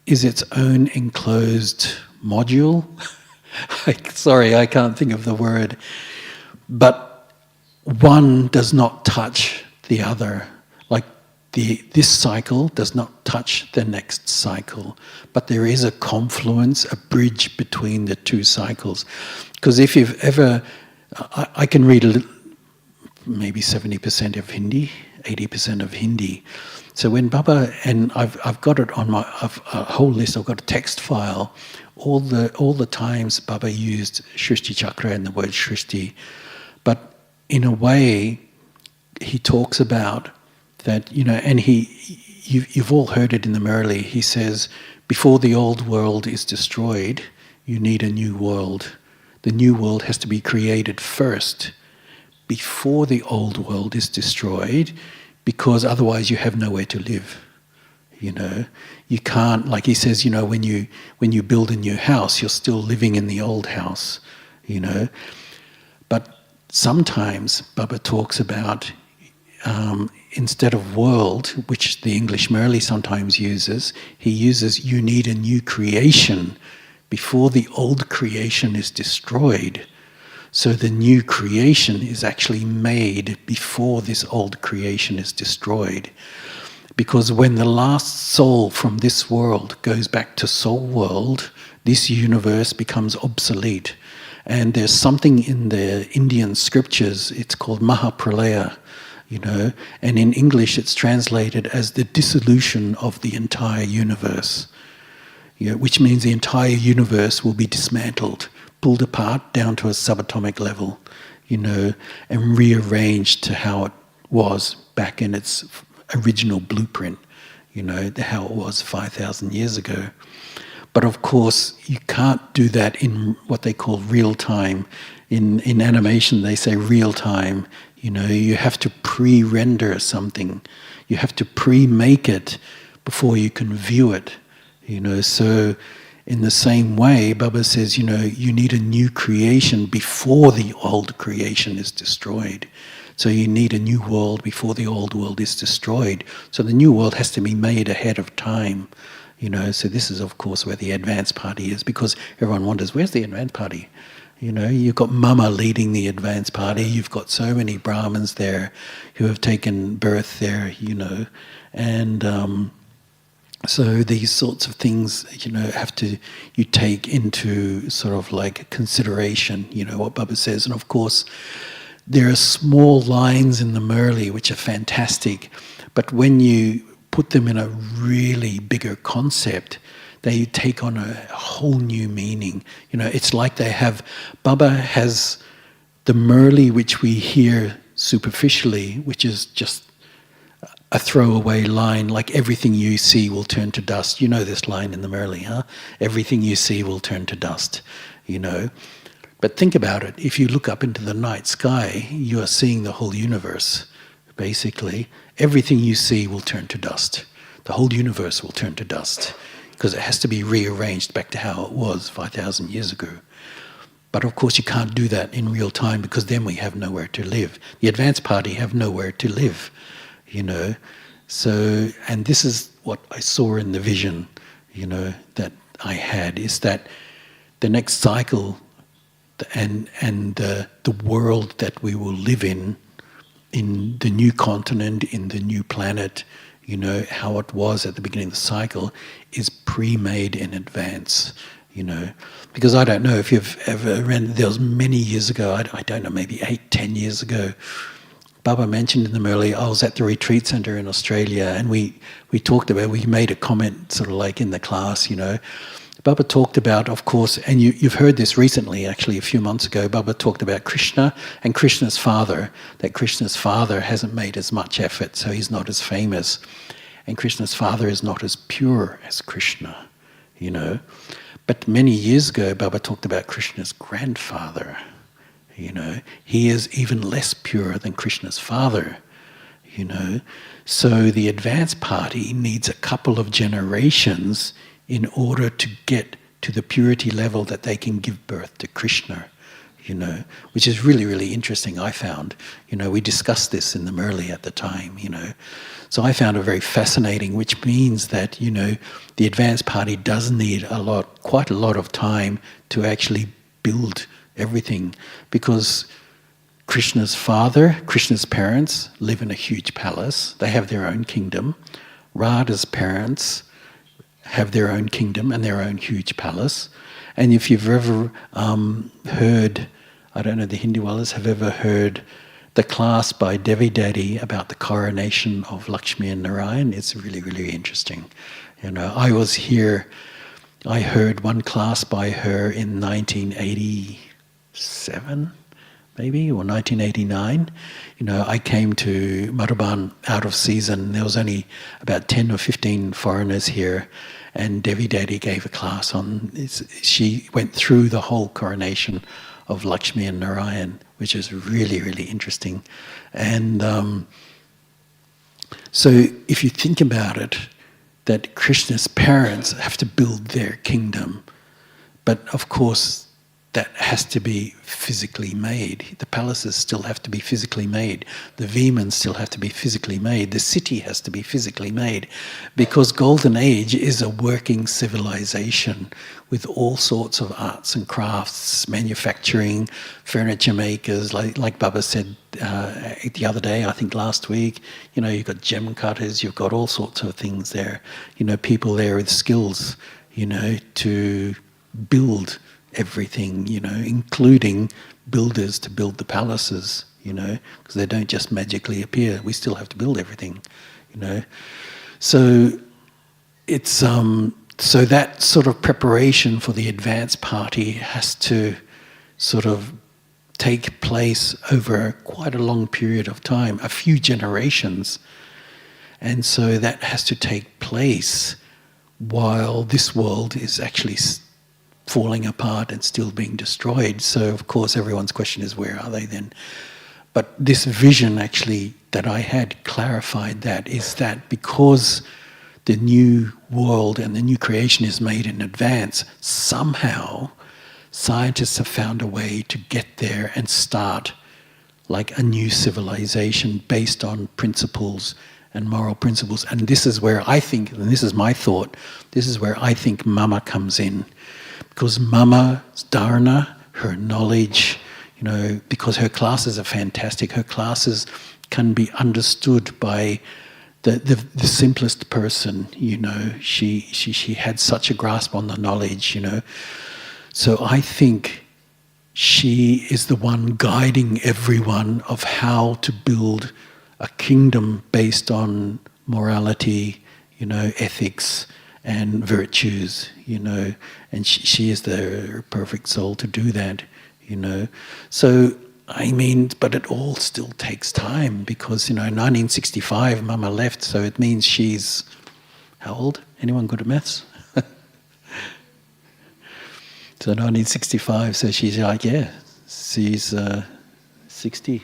is its own enclosed module. Sorry, I can't think of the word. But one does not touch the other. Like this cycle does not touch the next cycle. But there is a confluence, a bridge between the two cycles. Because if you've ever, I can read maybe 70% of Hindi, 80% of Hindi. So when Baba, and I've got it on my a whole list, I've got a text file, all the times Baba used Shrishti Chakra and the word Shrishti. But in a way, he talks about that, you know, and you've all heard it in the Murli. He says, before the old world is destroyed, you need a new world. The new world has to be created first before the old world is destroyed, because otherwise you have nowhere to live. You know, you can't, like he says, you know, when you build a new house, you're still living in the old house, you know. But sometimes Baba talks about, instead of world, which the English Murli sometimes uses, he uses you need a new creation before the old creation is destroyed. So the new creation is actually made before this old creation is destroyed. Because when the last soul from this world goes back to soul world, this universe becomes obsolete. And there's something in the Indian scriptures, it's called Mahapralaya, you know, and in English it's translated as the dissolution of the entire universe, you know, which means the entire universe will be dismantled, pulled apart down to a subatomic level, you know, and rearranged to how it was back in its original blueprint, you know, how it was 5,000 years ago. But of course, you can't do that in what they call real time. In animation, they say real time. You know, you have to pre-render something. You have to pre-make it before you can view it. You know, so In the same way, Baba says, you need a new creation before the old creation is destroyed. So you need a new world before the old world is destroyed. So the new world has to be made ahead of time. So this is, of course, where the advanced party is, because everyone wonders, where's the advanced party? You've got Mama leading the advanced party. You've got so many Brahmins there who have taken birth there, and so these sorts of things, you take into sort of like consideration, what Baba says. And of course, there are small lines in the Murli which are fantastic, but when you put them in a really bigger concept, they take on a whole new meaning. It's like Baba has the Murli which we hear superficially, which is just a throwaway line, like everything you see will turn to dust. You know this line in the Murli, huh? Everything you see will turn to dust, But think about it. If you look up into the night sky, you are seeing the whole universe, basically. Everything you see will turn to dust. The whole universe will turn to dust because it has to be rearranged back to how it was 5,000 years ago. But of course you can't do that in real time because then we have nowhere to live. The advanced party have nowhere to live. So, and this is what I saw in the vision, that I had, is that the next cycle and the world that we will live in the new continent, in the new planet, how it was at the beginning of the cycle, is pre-made in advance, Because I don't know if you've ever read, there was many years ago, I don't know, maybe 8-10 years ago, Baba mentioned in the Murli, I was at the retreat centre in Australia, and we talked about, we made a comment sort of like in the class, Baba talked about, of course, and you've heard this recently, actually a few months ago, Baba talked about Krishna and Krishna's father, that Krishna's father hasn't made as much effort, so he's not as famous. And Krishna's father is not as pure as Krishna, But many years ago, Baba talked about Krishna's grandfather. He is even less pure than Krishna's father, So the advanced party needs a couple of generations in order to get to the purity level that they can give birth to Krishna, which is really, really interesting, I found. We discussed this in the Murli at the time, So I found it very fascinating, which means that, the advanced party does need quite a lot of time to actually build everything, because Krishna's father, Krishna's parents live in a huge palace. They have their own kingdom. Radha's parents have their own kingdom and their own huge palace. And if you've ever heard, I don't know, the Hinduwalas have ever heard the class by Devi Daddy about the coronation of Lakshmi and Narayan, it's really, really interesting. I was here, I heard one class by her in 1987, maybe, or 1989. I came to Madhuban out of season. There was only about 10 or 15 foreigners here, and Devi Daddy gave a class on, she went through the whole coronation of Lakshmi and Narayan, which is really, really interesting. And so if you think about it, that Krishna's parents have to build their kingdom, but of course that has to be physically made. The palaces still have to be physically made. The Vimans still have to be physically made. The city has to be physically made, because Golden Age is a working civilization with all sorts of arts and crafts, manufacturing, furniture makers, like Baba said the other day, I think last week, you've got gem cutters, you've got all sorts of things there, people there with skills, to build everything, including builders to build the palaces, because they don't just magically appear. We still have to build everything, So it's so that sort of preparation for the advanced party has to sort of take place over quite a long period of time, a few generations, and so that has to take place while this world is actually falling apart and still being destroyed. So of course everyone's question is, where are they then? But this vision actually that I had clarified that, is that because the new world and the new creation is made in advance, somehow scientists have found a way to get there and start like a new civilization based on principles and moral principles. And this is where I think, and this is my thought, this is where I think Mama comes in. Because Mama's dharana, her knowledge, because her classes are fantastic, her classes can be understood by the simplest person, She had such a grasp on the knowledge, So I think she is the one guiding everyone of how to build a kingdom based on morality, ethics and virtues, and she is the perfect soul to do that, So, but it all still takes time because, 1965, Mama left, so it means she's, how old? Anyone good at maths? So 1965, so she's like, she's 60.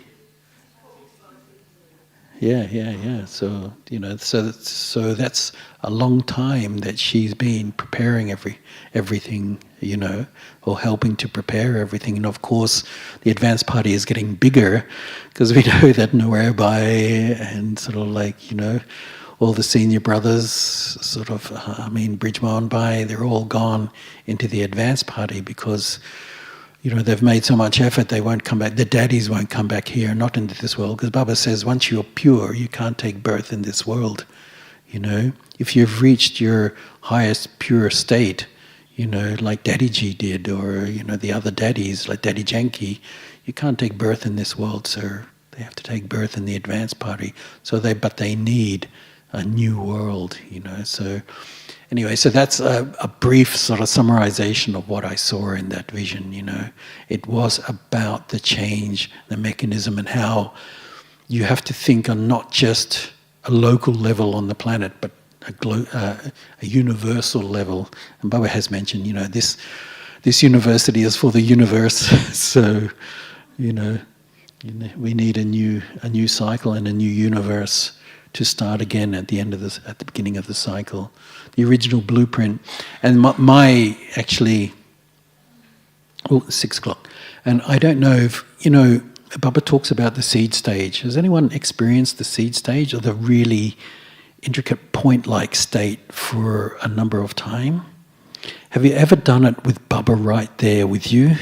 Yeah. So, so that's a long time that she's been preparing everything, or helping to prepare everything. And of course, the advanced party is getting bigger because we know that Nuerbai and sort of like, all the senior brothers, sort of, Bridgman Bai, they're all gone into the advanced party because, they've made so much effort, they won't come back. The daddies won't come back here, not into this world. Because Baba says, once you're pure, you can't take birth in this world. If you've reached your highest pure state, like Daddyji did, or, the other daddies, like Daddy Janki, you can't take birth in this world, sir. They have to take birth in the advanced party. But they need a new world, So anyway, so that's a brief sort of summarization of what I saw in that vision, It was about the change, the mechanism, and how you have to think on not just a local level on the planet, but a universal level. And Baba has mentioned, this university is for the universe, so, we need a new cycle and a new universe to start again at the beginning of the cycle, the original blueprint. And my actually, 6 o'clock. And I don't know if, Baba talks about the seed stage. Has anyone experienced the seed stage, or the really intricate point-like state for a number of time? Have you ever done it with Baba right there with you?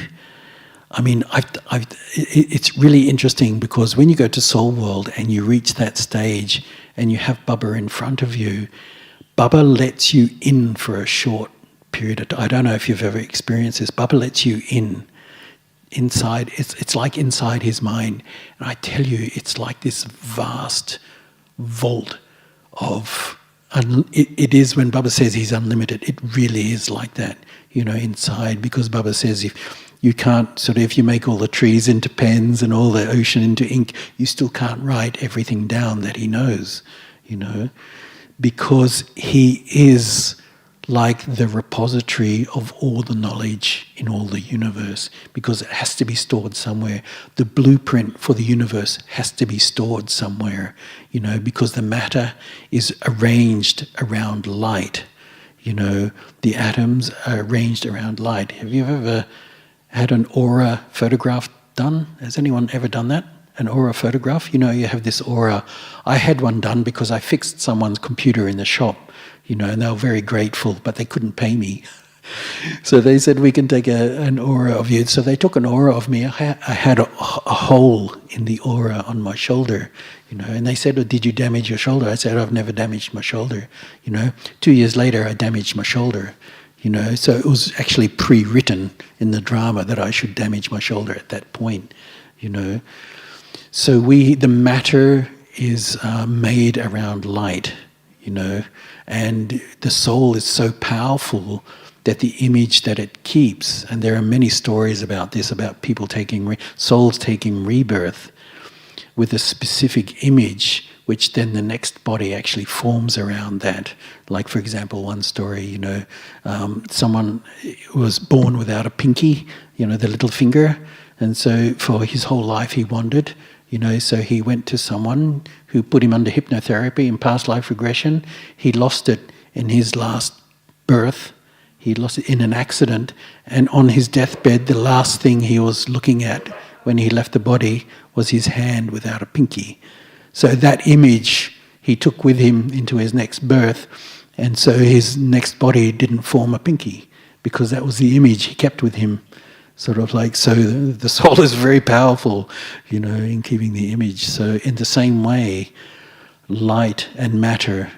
It's really interesting because when you go to Soul World and you reach that stage and you have Baba in front of you, Baba lets you in for a short period of time. I don't know if you've ever experienced this. Baba lets you inside. It's like inside his mind. And I tell you, it's like this vast vault of... It is when Baba says he's unlimited. It really is like that, inside. Because Baba says if you can't, if you make all the trees into pens and all the ocean into ink, you still can't write everything down that he knows, because he is like the repository of all the knowledge in all the universe, because it has to be stored somewhere. The blueprint for the universe has to be stored somewhere, because the matter is arranged around light. The atoms are arranged around light. Have you ever had an aura photograph done? Has anyone ever done that? An aura photograph? You have this aura. I had one done because I fixed someone's computer in the shop, and they were very grateful, but they couldn't pay me. So they said, we can take an aura of you. So they took an aura of me. I had a hole in the aura on my shoulder, and they said, oh, did you damage your shoulder? I said, I've never damaged my shoulder. 2 years later, I damaged my shoulder. So it was actually pre-written in the drama that I should damage my shoulder at that point, So the matter is made around light, and the soul is so powerful that the image that it keeps, and there are many stories about this, about people souls taking rebirth with a specific image, which then the next body actually forms around that. Like, for example, one story, someone was born without a pinky, the little finger, and so for his whole life he wandered, So he went to someone who put him under hypnotherapy in past life regression. He lost it in his last birth. He lost it in an accident. And on his deathbed, the last thing he was looking at when he left the body was his hand without a pinky. So that image he took with him into his next birth, and so his next body didn't form a pinky, because that was the image he kept with him. Sort of like, so the soul is very powerful, in keeping the image. So in the same way, light and matter,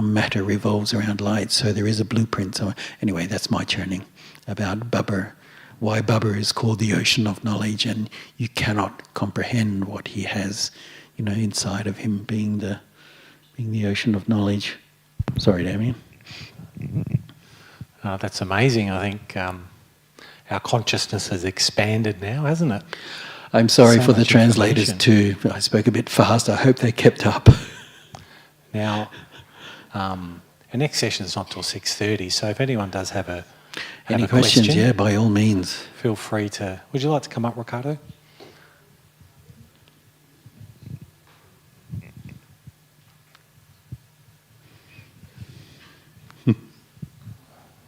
matter revolves around light, so there is a blueprint. So anyway, that's my churning about Bubba, why Bubba is called the ocean of knowledge, and you cannot comprehend what he has, inside of him, being the ocean of knowledge. Sorry, Damien. That's amazing. I think our consciousness has expanded now, hasn't it? I'm sorry So for the much translators too. I spoke a bit fast. I hope they kept up. Now, our next session is not till 6:30, so if anyone does have a Any questions? question, Yeah, by all means. feel free to... Would you like to come up, Ricardo?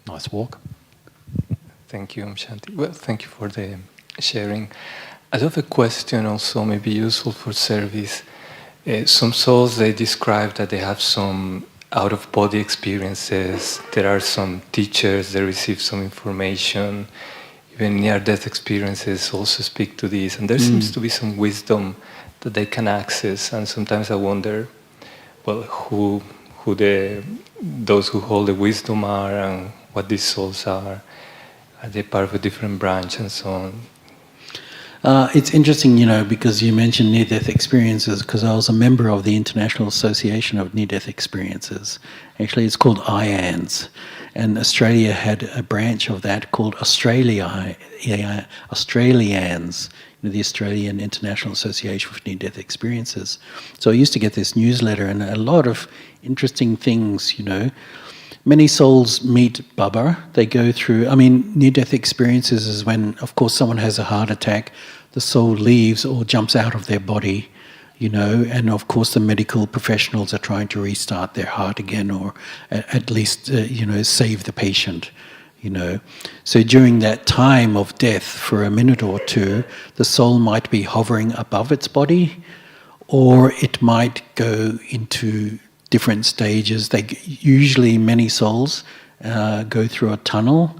Nice walk. Thank you, Shanti. Well, thank you for the sharing. I have a question also, maybe useful for service. Some souls, they describe that they have some out-of-body experiences. There are some teachers, they receive some information. Even near-death experiences also speak to this. And there seems to be some wisdom that they can access. And sometimes I wonder, well, who those who hold the wisdom are, and what these souls are. Are they part of a different branch and so on? It's interesting, because you mentioned near-death experiences, because I was a member of the International Association of Near-Death Experiences. Actually, it's called IANS. And Australia had a branch of that called Australians, the Australian International Association for Near-Death Experiences. So I used to get this newsletter, and a lot of interesting things, Many souls meet Baba. They go through, near-death experiences is when, of course, someone has a heart attack, the soul leaves or jumps out of their body, and of course the medical professionals are trying to restart their heart again, or at least, save the patient, So during that time of death, for a minute or two, the soul might be hovering above its body, or it might go into different stages. Usually many souls go through a tunnel,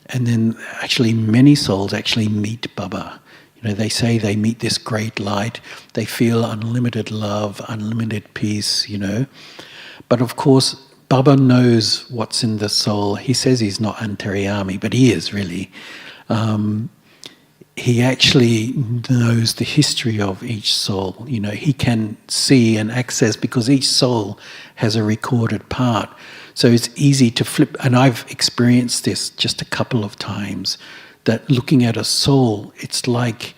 and then actually many souls actually meet Baba. They say they meet this great light, they feel unlimited love, unlimited peace, But of course, Baba knows what's in the soul. He says he's not Antaryami, but he is really. He actually knows the history of each soul. He can see and access, because each soul has a recorded part. So it's easy to flip, and I've experienced this just a couple of times, that looking at a soul, it's like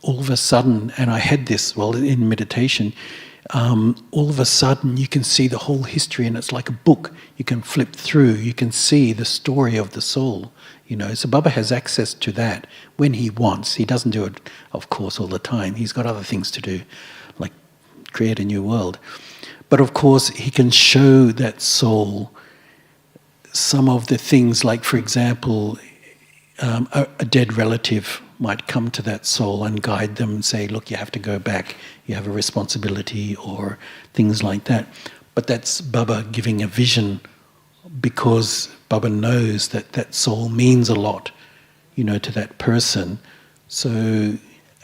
all of a sudden, and I had this, in meditation, all of a sudden you can see the whole history, and it's like a book. You can flip through, you can see the story of the soul. So Baba has access to that when he wants. He doesn't do it, of course, all the time. He's got other things to do, like create a new world. But of course, he can show that soul some of the things, like, for example, a dead relative might come to that soul and guide them and say, look, you have to go back, you have a responsibility, or things like that. But that's Baba giving a vision, because Baba knows that that soul means a lot, to that person. So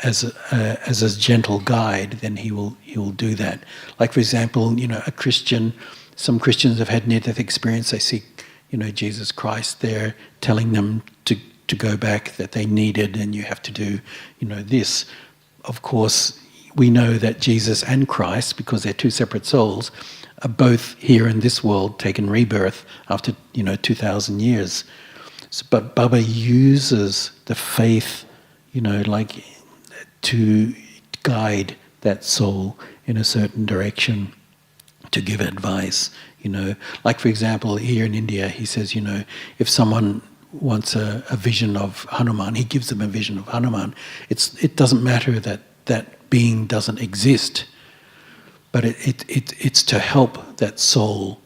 as a gentle guide, then he will do that. Like, for example, a Christian, some Christians have had near-death experience. They see, Jesus Christ there telling them to go back, that they needed, and you have to do, this. Of course, we know that Jesus and Christ, because they're two separate souls, are both here in this world, taken rebirth after 2,000 years. But Baba uses the faith, to guide that soul in a certain direction, to give advice. Like, for example, here in India, he says, if someone wants a vision of Hanuman, he gives them a vision of Hanuman. It doesn't matter that that being doesn't exist, but it's to help that soul,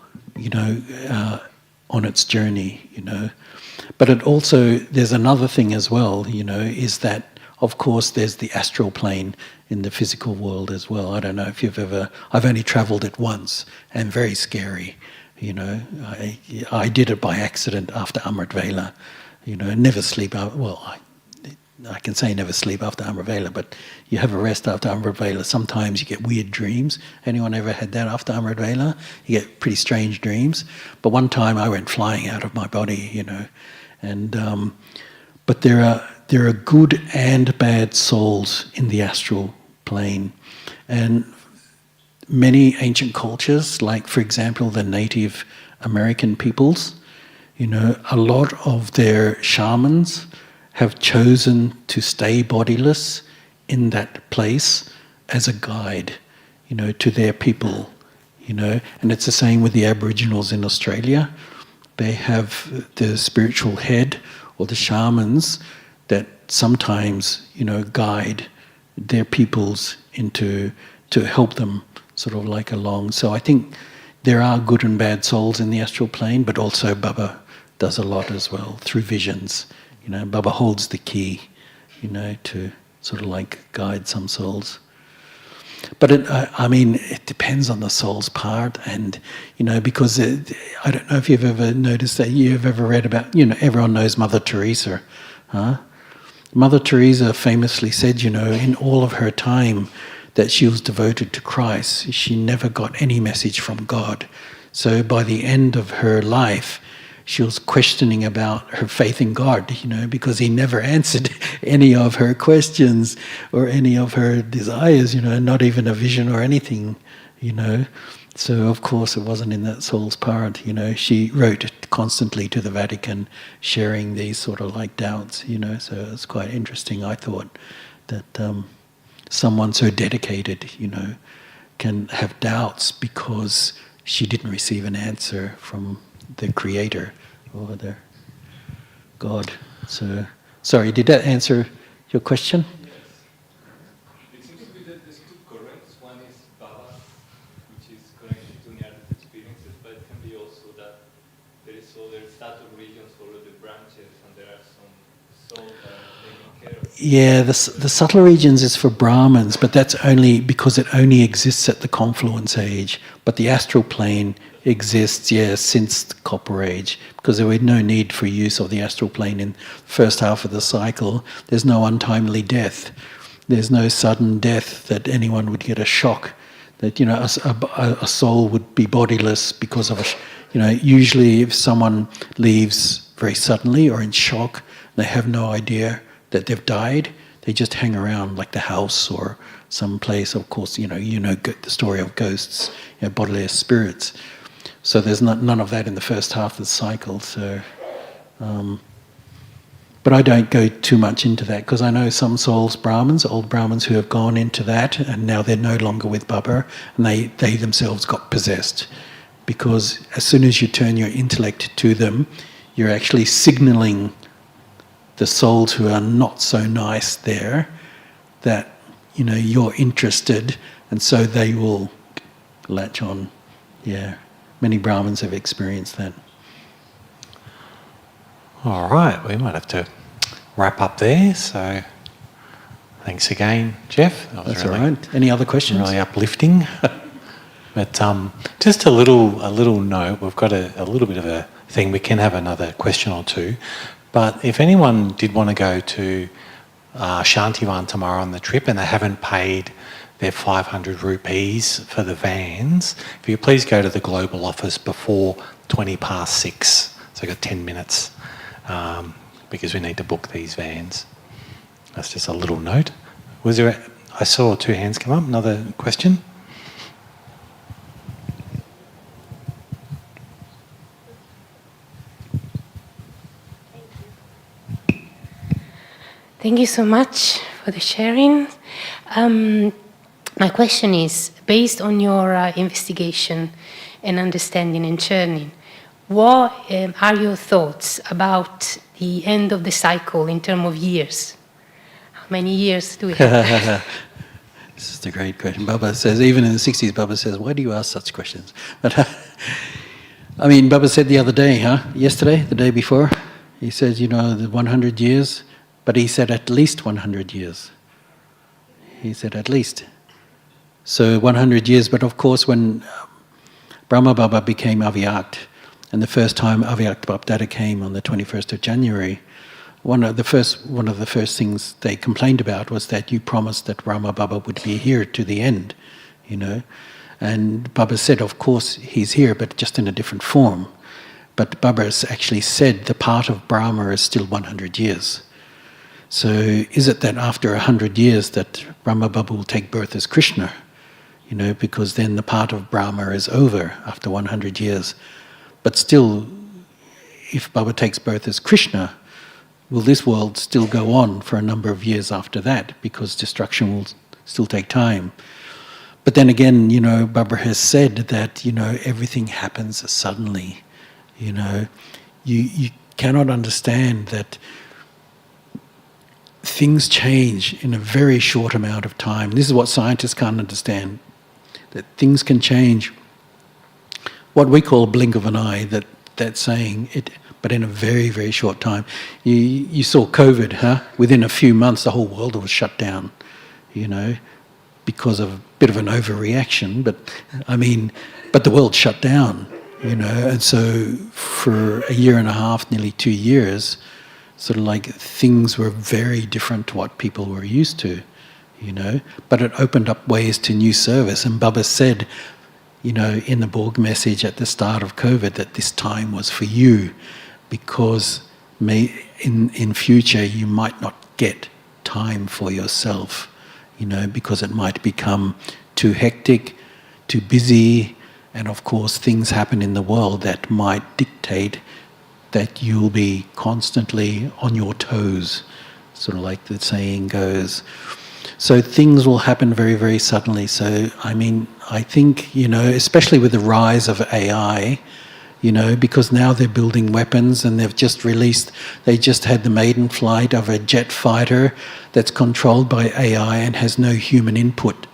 on its journey, But it also, there's another thing as well, is that, of course, there's the astral plane in the physical world as well. I don't know if I've only travelled it once, and very scary, I did it by accident after Amrit Vela, never sleep out, I can say never sleep after Amrit Vela, but you have a rest after Amrit Vela. Sometimes you get weird dreams. Anyone ever had that after Amrit Vela? You get pretty strange dreams. But one time I went flying out of my body, and but there are good and bad souls in the astral plane, and many ancient cultures, like for example the Native American peoples, a lot of their shamans have chosen to stay bodiless in that place as a guide, to their people, And it's the same with the Aboriginals in Australia. They have the spiritual head or the shamans that sometimes, guide their peoples to help them sort of like along. So I think there are good and bad souls in the astral plane, but also Baba does a lot as well through visions. Baba holds the key, to sort of like guide some souls. But it depends on the soul's part, and because I don't know if you've ever noticed that, you've ever read about, everyone knows Mother Teresa, huh? Mother Teresa famously said, in all of her time that she was devoted to Christ, she never got any message from God. So by the end of her life, she was questioning about her faith in God, because he never answered any of her questions or any of her desires, not even a vision or anything, So of course it wasn't in that soul's part, She wrote constantly to the Vatican, sharing these sort of like doubts, So it's quite interesting, I thought, that someone so dedicated, can have doubts because she didn't receive an answer from the Creator or the God. So, sorry, did that answer your question? Yes. It seems to be that there's two currents. One is Baba, which is connected to near-death experiences, but it can be also that there is other subtle regions or other branches, and there are some souls that are taking care of. Yeah, the subtle regions is for Brahmins, but that's only because it only exists at the confluence age. But the astral plane exists, since the Copper Age, because there was no need for use of the astral plane in the first half of the cycle. There's no untimely death. There's no sudden death that anyone would get a shock. That a soul would be bodiless because of usually if someone leaves very suddenly or in shock, they have no idea that they've died. They just hang around like the house or some place. Of course, the story of ghosts, bodiless spirits. So there's none of that in the first half of the cycle. So, but I don't go too much into that because I know some souls, old Brahmins who have gone into that and now they're no longer with Baba, and they themselves got possessed. Because as soon as you turn your intellect to them, you're actually signalling the souls who are not so nice there that you're interested, and so they will latch on. Yeah, many Brahmins have experienced that. All right, we might have to wrap up there. So thanks again, Geoff. That was That's really, all right. Any other questions? really uplifting. But just a little note. We've got a little bit of a thing. We can have another question or two. But if anyone did want to go to Shantivan tomorrow on the trip and they haven't paid their 500 rupees for the vans, if you please go to the global office before 6:20. So I've got 10 minutes because we need to book these vans. That's just a little note. I saw 2 hands come up. Another question? Thank you so much for the sharing. My question is, based on your investigation and understanding and churning, what are your thoughts about the end of the cycle in terms of years? How many years do we have? This is the great question. Baba says, even in the 60s, Baba says, why do you ask such questions? But I mean, Baba said the other day, yesterday, the day before, he says, you know, the 100 years, but he said at least 100 years. He said at least. So 100 years, but of course when Brahma Baba became Avyakt, and the first time Avyakt Bapdada came on the 21st of January, one of the first things they complained about was that you promised that Brahma Baba would be here to the end, you know. And Baba said, of course, he's here, but just in a different form. But Baba has actually said the part of Brahma is still 100 years. So is it that after 100 years that Brahma Baba will take birth as Krishna? You know, because then the part of Brahma is over after 100 years. But still, if Baba takes birth as Krishna, will this world still go on for a number of years after that? Because destruction will still take time. But then again, you know, Baba has said that, you know, everything happens suddenly. You know, you cannot understand that things change in a very short amount of time. This is what scientists can't understand, that things can change. What we call blink of an eye, that's saying it, but in a very, very short time. You saw COVID, Within a few months, the whole world was shut down, you know, because of a bit of an overreaction. But I mean, but the world shut down, you know, and so for a year and a half, nearly 2 years, sort of like things were very different to what people were used to, you know. But it opened up ways to new service. And Baba said, you know, in the Borg message at the start of COVID, that this time was for you, because in future you might not get time for yourself, you know, because it might become too hectic, too busy, and of course things happen in the world that might dictate that you'll be constantly on your toes, sort of like the saying goes. So things will happen very, very suddenly. So, I mean, I think, you know, especially with the rise of AI, you know, because now they're building weapons and they just had the maiden flight of a jet fighter that's controlled by AI and has no human input.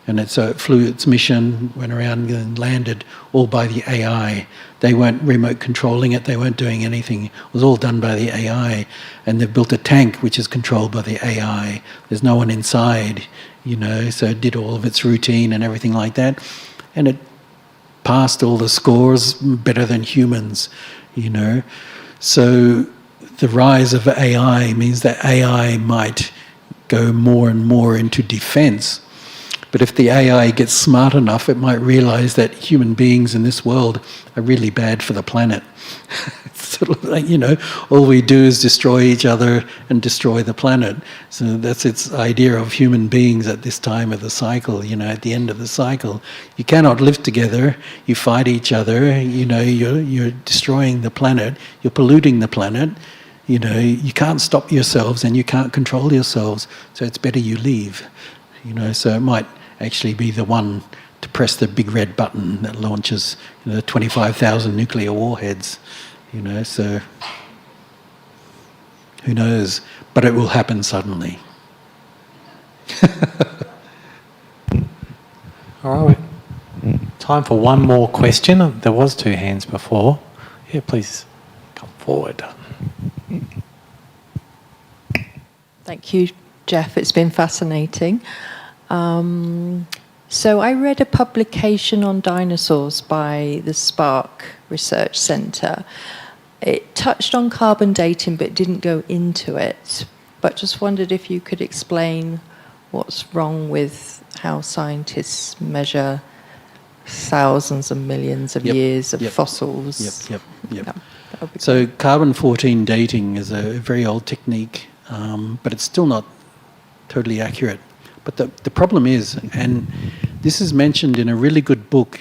And so it flew its mission, went around and landed all by the AI. They weren't remote controlling it, they weren't doing anything. It was all done by the AI. And they've built a tank which is controlled by the AI. There's no one inside, you know, so it did all of its routine and everything like that. And it passed all the scores better than humans, you know. So the rise of AI means that AI might go more and more into defense. But if the AI gets smart enough, it might realize that human beings in this world are really bad for the planet. Sort of like, you know, all we do is destroy each other and destroy the planet. So that's its idea of human beings at this time of the cycle, you know, at the end of the cycle. You cannot live together, you fight each other, you know, you're destroying the planet, you're polluting the planet, you know, you can't stop yourselves and you can't control yourselves, so it's better you leave. You know, so it might actually be the one to press the big red button that launches, you know, 25,000 nuclear warheads. You know, so who knows? But it will happen suddenly. All right. Time for one more question. There was 2 hands before. Yeah, please come forward. Thank you, Geoff. It's been fascinating. So I read a publication on dinosaurs by the Spark Research Centre. It touched on carbon dating but didn't go into it. But just wondered if you could explain what's wrong with how scientists measure thousands and millions of years of fossils. Yep. Yeah, So carbon-14 dating is a very old technique, but it's still not totally accurate. But the problem is, and this is mentioned in a really good book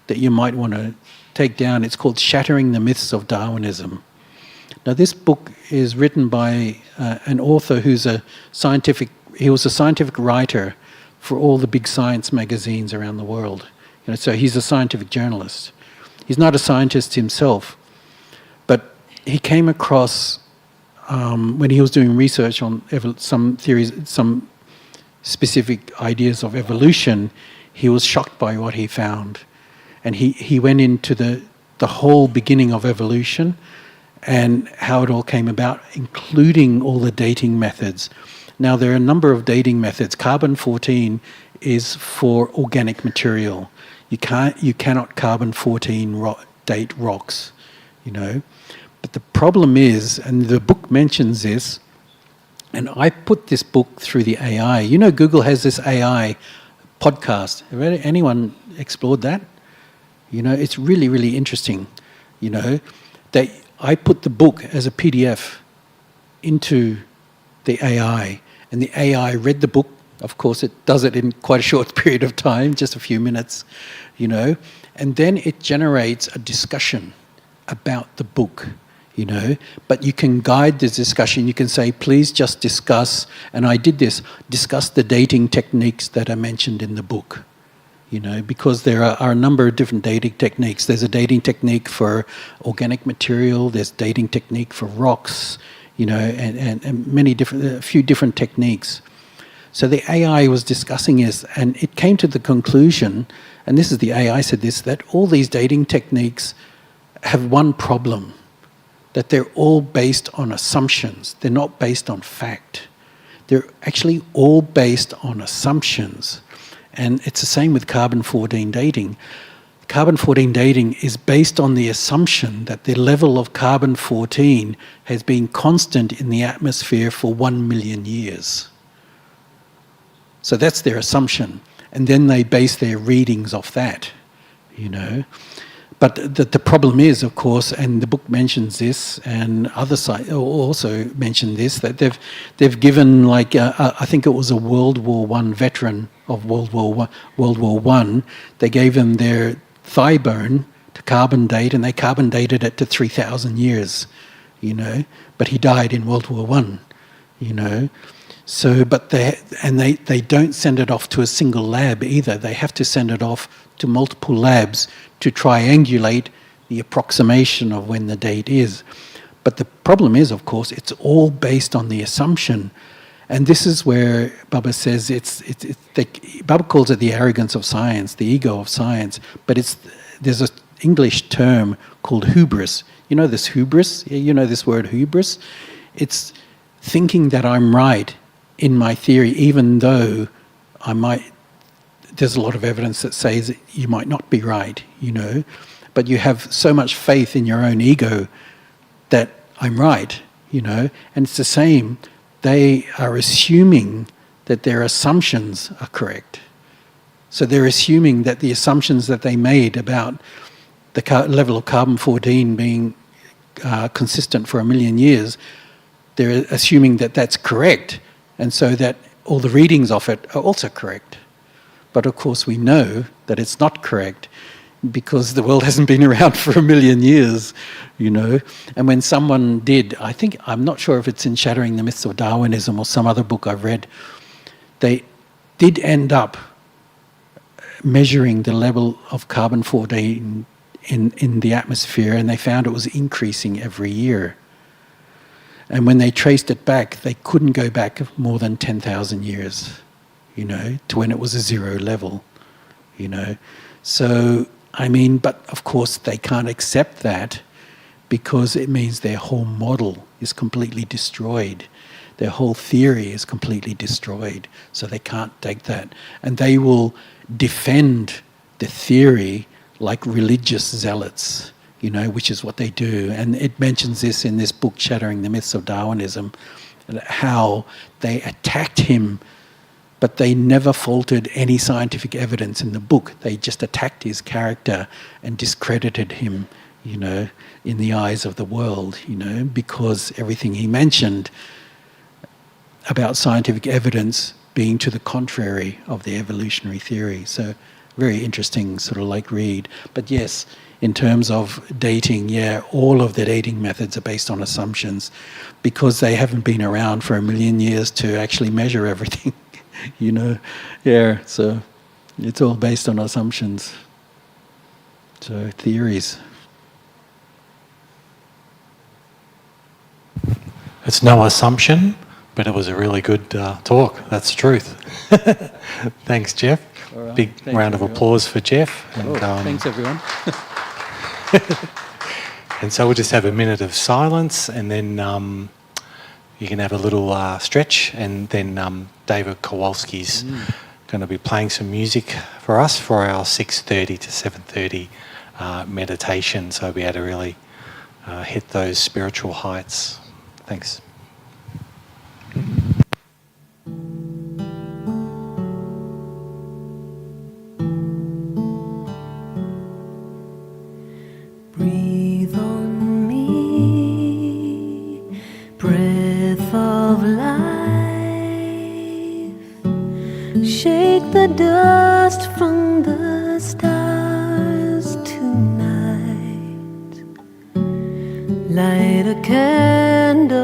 that you might want to take down, it's called Shattering the Myths of Darwinism. Now this book is written by an author he was a scientific writer for all the big science magazines around the world. You know, so he's a scientific journalist. He's not a scientist himself, but he came across, when he was doing research on some theories, some specific ideas of evolution, he was shocked by what he found. And he went into the whole beginning of evolution and how it all came about, including all the dating methods. Now, there are a number of dating methods. Carbon-14 is for organic material. You cannot carbon-14 date rocks, you know. But the problem is, and the book mentions this, and I put this book through the AI. You know, Google has this AI podcast. Have anyone explored that? You know, it's really, really interesting. You know, I put the book as a PDF into the AI, and the AI read the book. Of course, it does it in quite a short period of time, just a few minutes, you know, and then it generates a discussion about the book, you know, but you can guide the discussion. You can say, please just discuss, and I did this, discuss the dating techniques that are mentioned in the book, you know, because there are a number of different dating techniques. There's a dating technique for organic material, there's dating technique for rocks, you know, and many different, a few different techniques. So the AI was discussing this, and it came to the conclusion, and this is the AI said this, that all these dating techniques have one problem, that they're all based on assumptions. They're not based on fact. They're actually all based on assumptions. And it's the same with carbon-14 dating. Carbon-14 dating is based on the assumption that the level of carbon-14 has been constant in the atmosphere for 1 million years. So that's their assumption. And then they base their readings off that, you know. But the problem is, of course, and the book mentions this, and other sites also mention this, that they've given, like, I think it was a World War I veteran of World War I, they gave him their thigh bone to carbon date, and they carbon dated it to 3,000 years, you know. But he died in World War I, you know. So, but they don't send it off to a single lab either. They have to send it off to multiple labs to triangulate the approximation of when the date is. But the problem is, of course, it's all based on the assumption. And this is where Baba says Baba calls it the arrogance of science, the ego of science. But there's an English term called hubris. You know this hubris? You know this word hubris? It's thinking that I'm right in my theory, even though there's a lot of evidence that says you might not be right, you know, but you have so much faith in your own ego that I'm right, you know, and it's the same. They are assuming that their assumptions are correct. So they're assuming that the assumptions that they made about the level of carbon-14 being consistent for 1 million years, they're assuming that that's correct, and so that all the readings of it are also correct. But of course we know that it's not correct because the world hasn't been around for 1 million years, you know. And when someone did, I'm not sure if it's in Shattering the Myths of Darwinism or some other book I've read, they did end up measuring the level of carbon-14 in the atmosphere, and they found it was increasing every year. And when they traced it back, they couldn't go back more than 10,000 years, you know, to when it was a zero level, you know. So, I mean, but of course they can't accept that because it means their whole model is completely destroyed. Their whole theory is completely destroyed. So they can't take that. And they will defend the theory like religious zealots, you know, which is what they do. And it mentions this in this book, Shattering the Myths of Darwinism, how they attacked him, but they never faltered any scientific evidence in the book. They just attacked his character and discredited him, you know, in the eyes of the world, you know, because everything he mentioned about scientific evidence being to the contrary of the evolutionary theory. So very interesting sort of like read. But yes, in terms of dating, yeah, all of the dating methods are based on assumptions because they haven't been around for 1 million years to actually measure everything, you know. Yeah, so it's all based on assumptions. So theories. It's no assumption but it was a really good talk. That's the truth. Thanks, Geoff. All right. Big Thanks, round of everyone. applause for Geoff. Oh, thanks, everyone. And so we'll just have a minute of silence, and then you can have a little stretch, and then David Kowalski's going to be playing some music for us for our 6:30 to 7:30 meditation, so we'll be able to really hit those spiritual heights. Thanks. Breathe on me, breath of life. Shake the dust from the stars tonight. Light a candle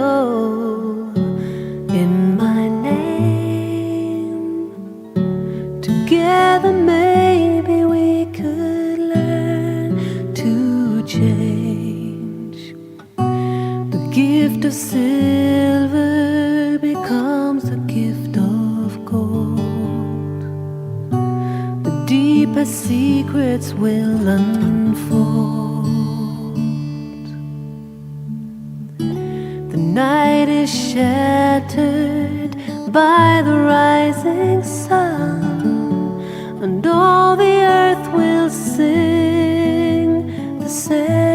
in my name. Together maybe we could learn to change. The gift of silver becomes the gift of gold. The deepest secrets will unfold. The night is shattered by the rising sun, and all the earth will sing the same.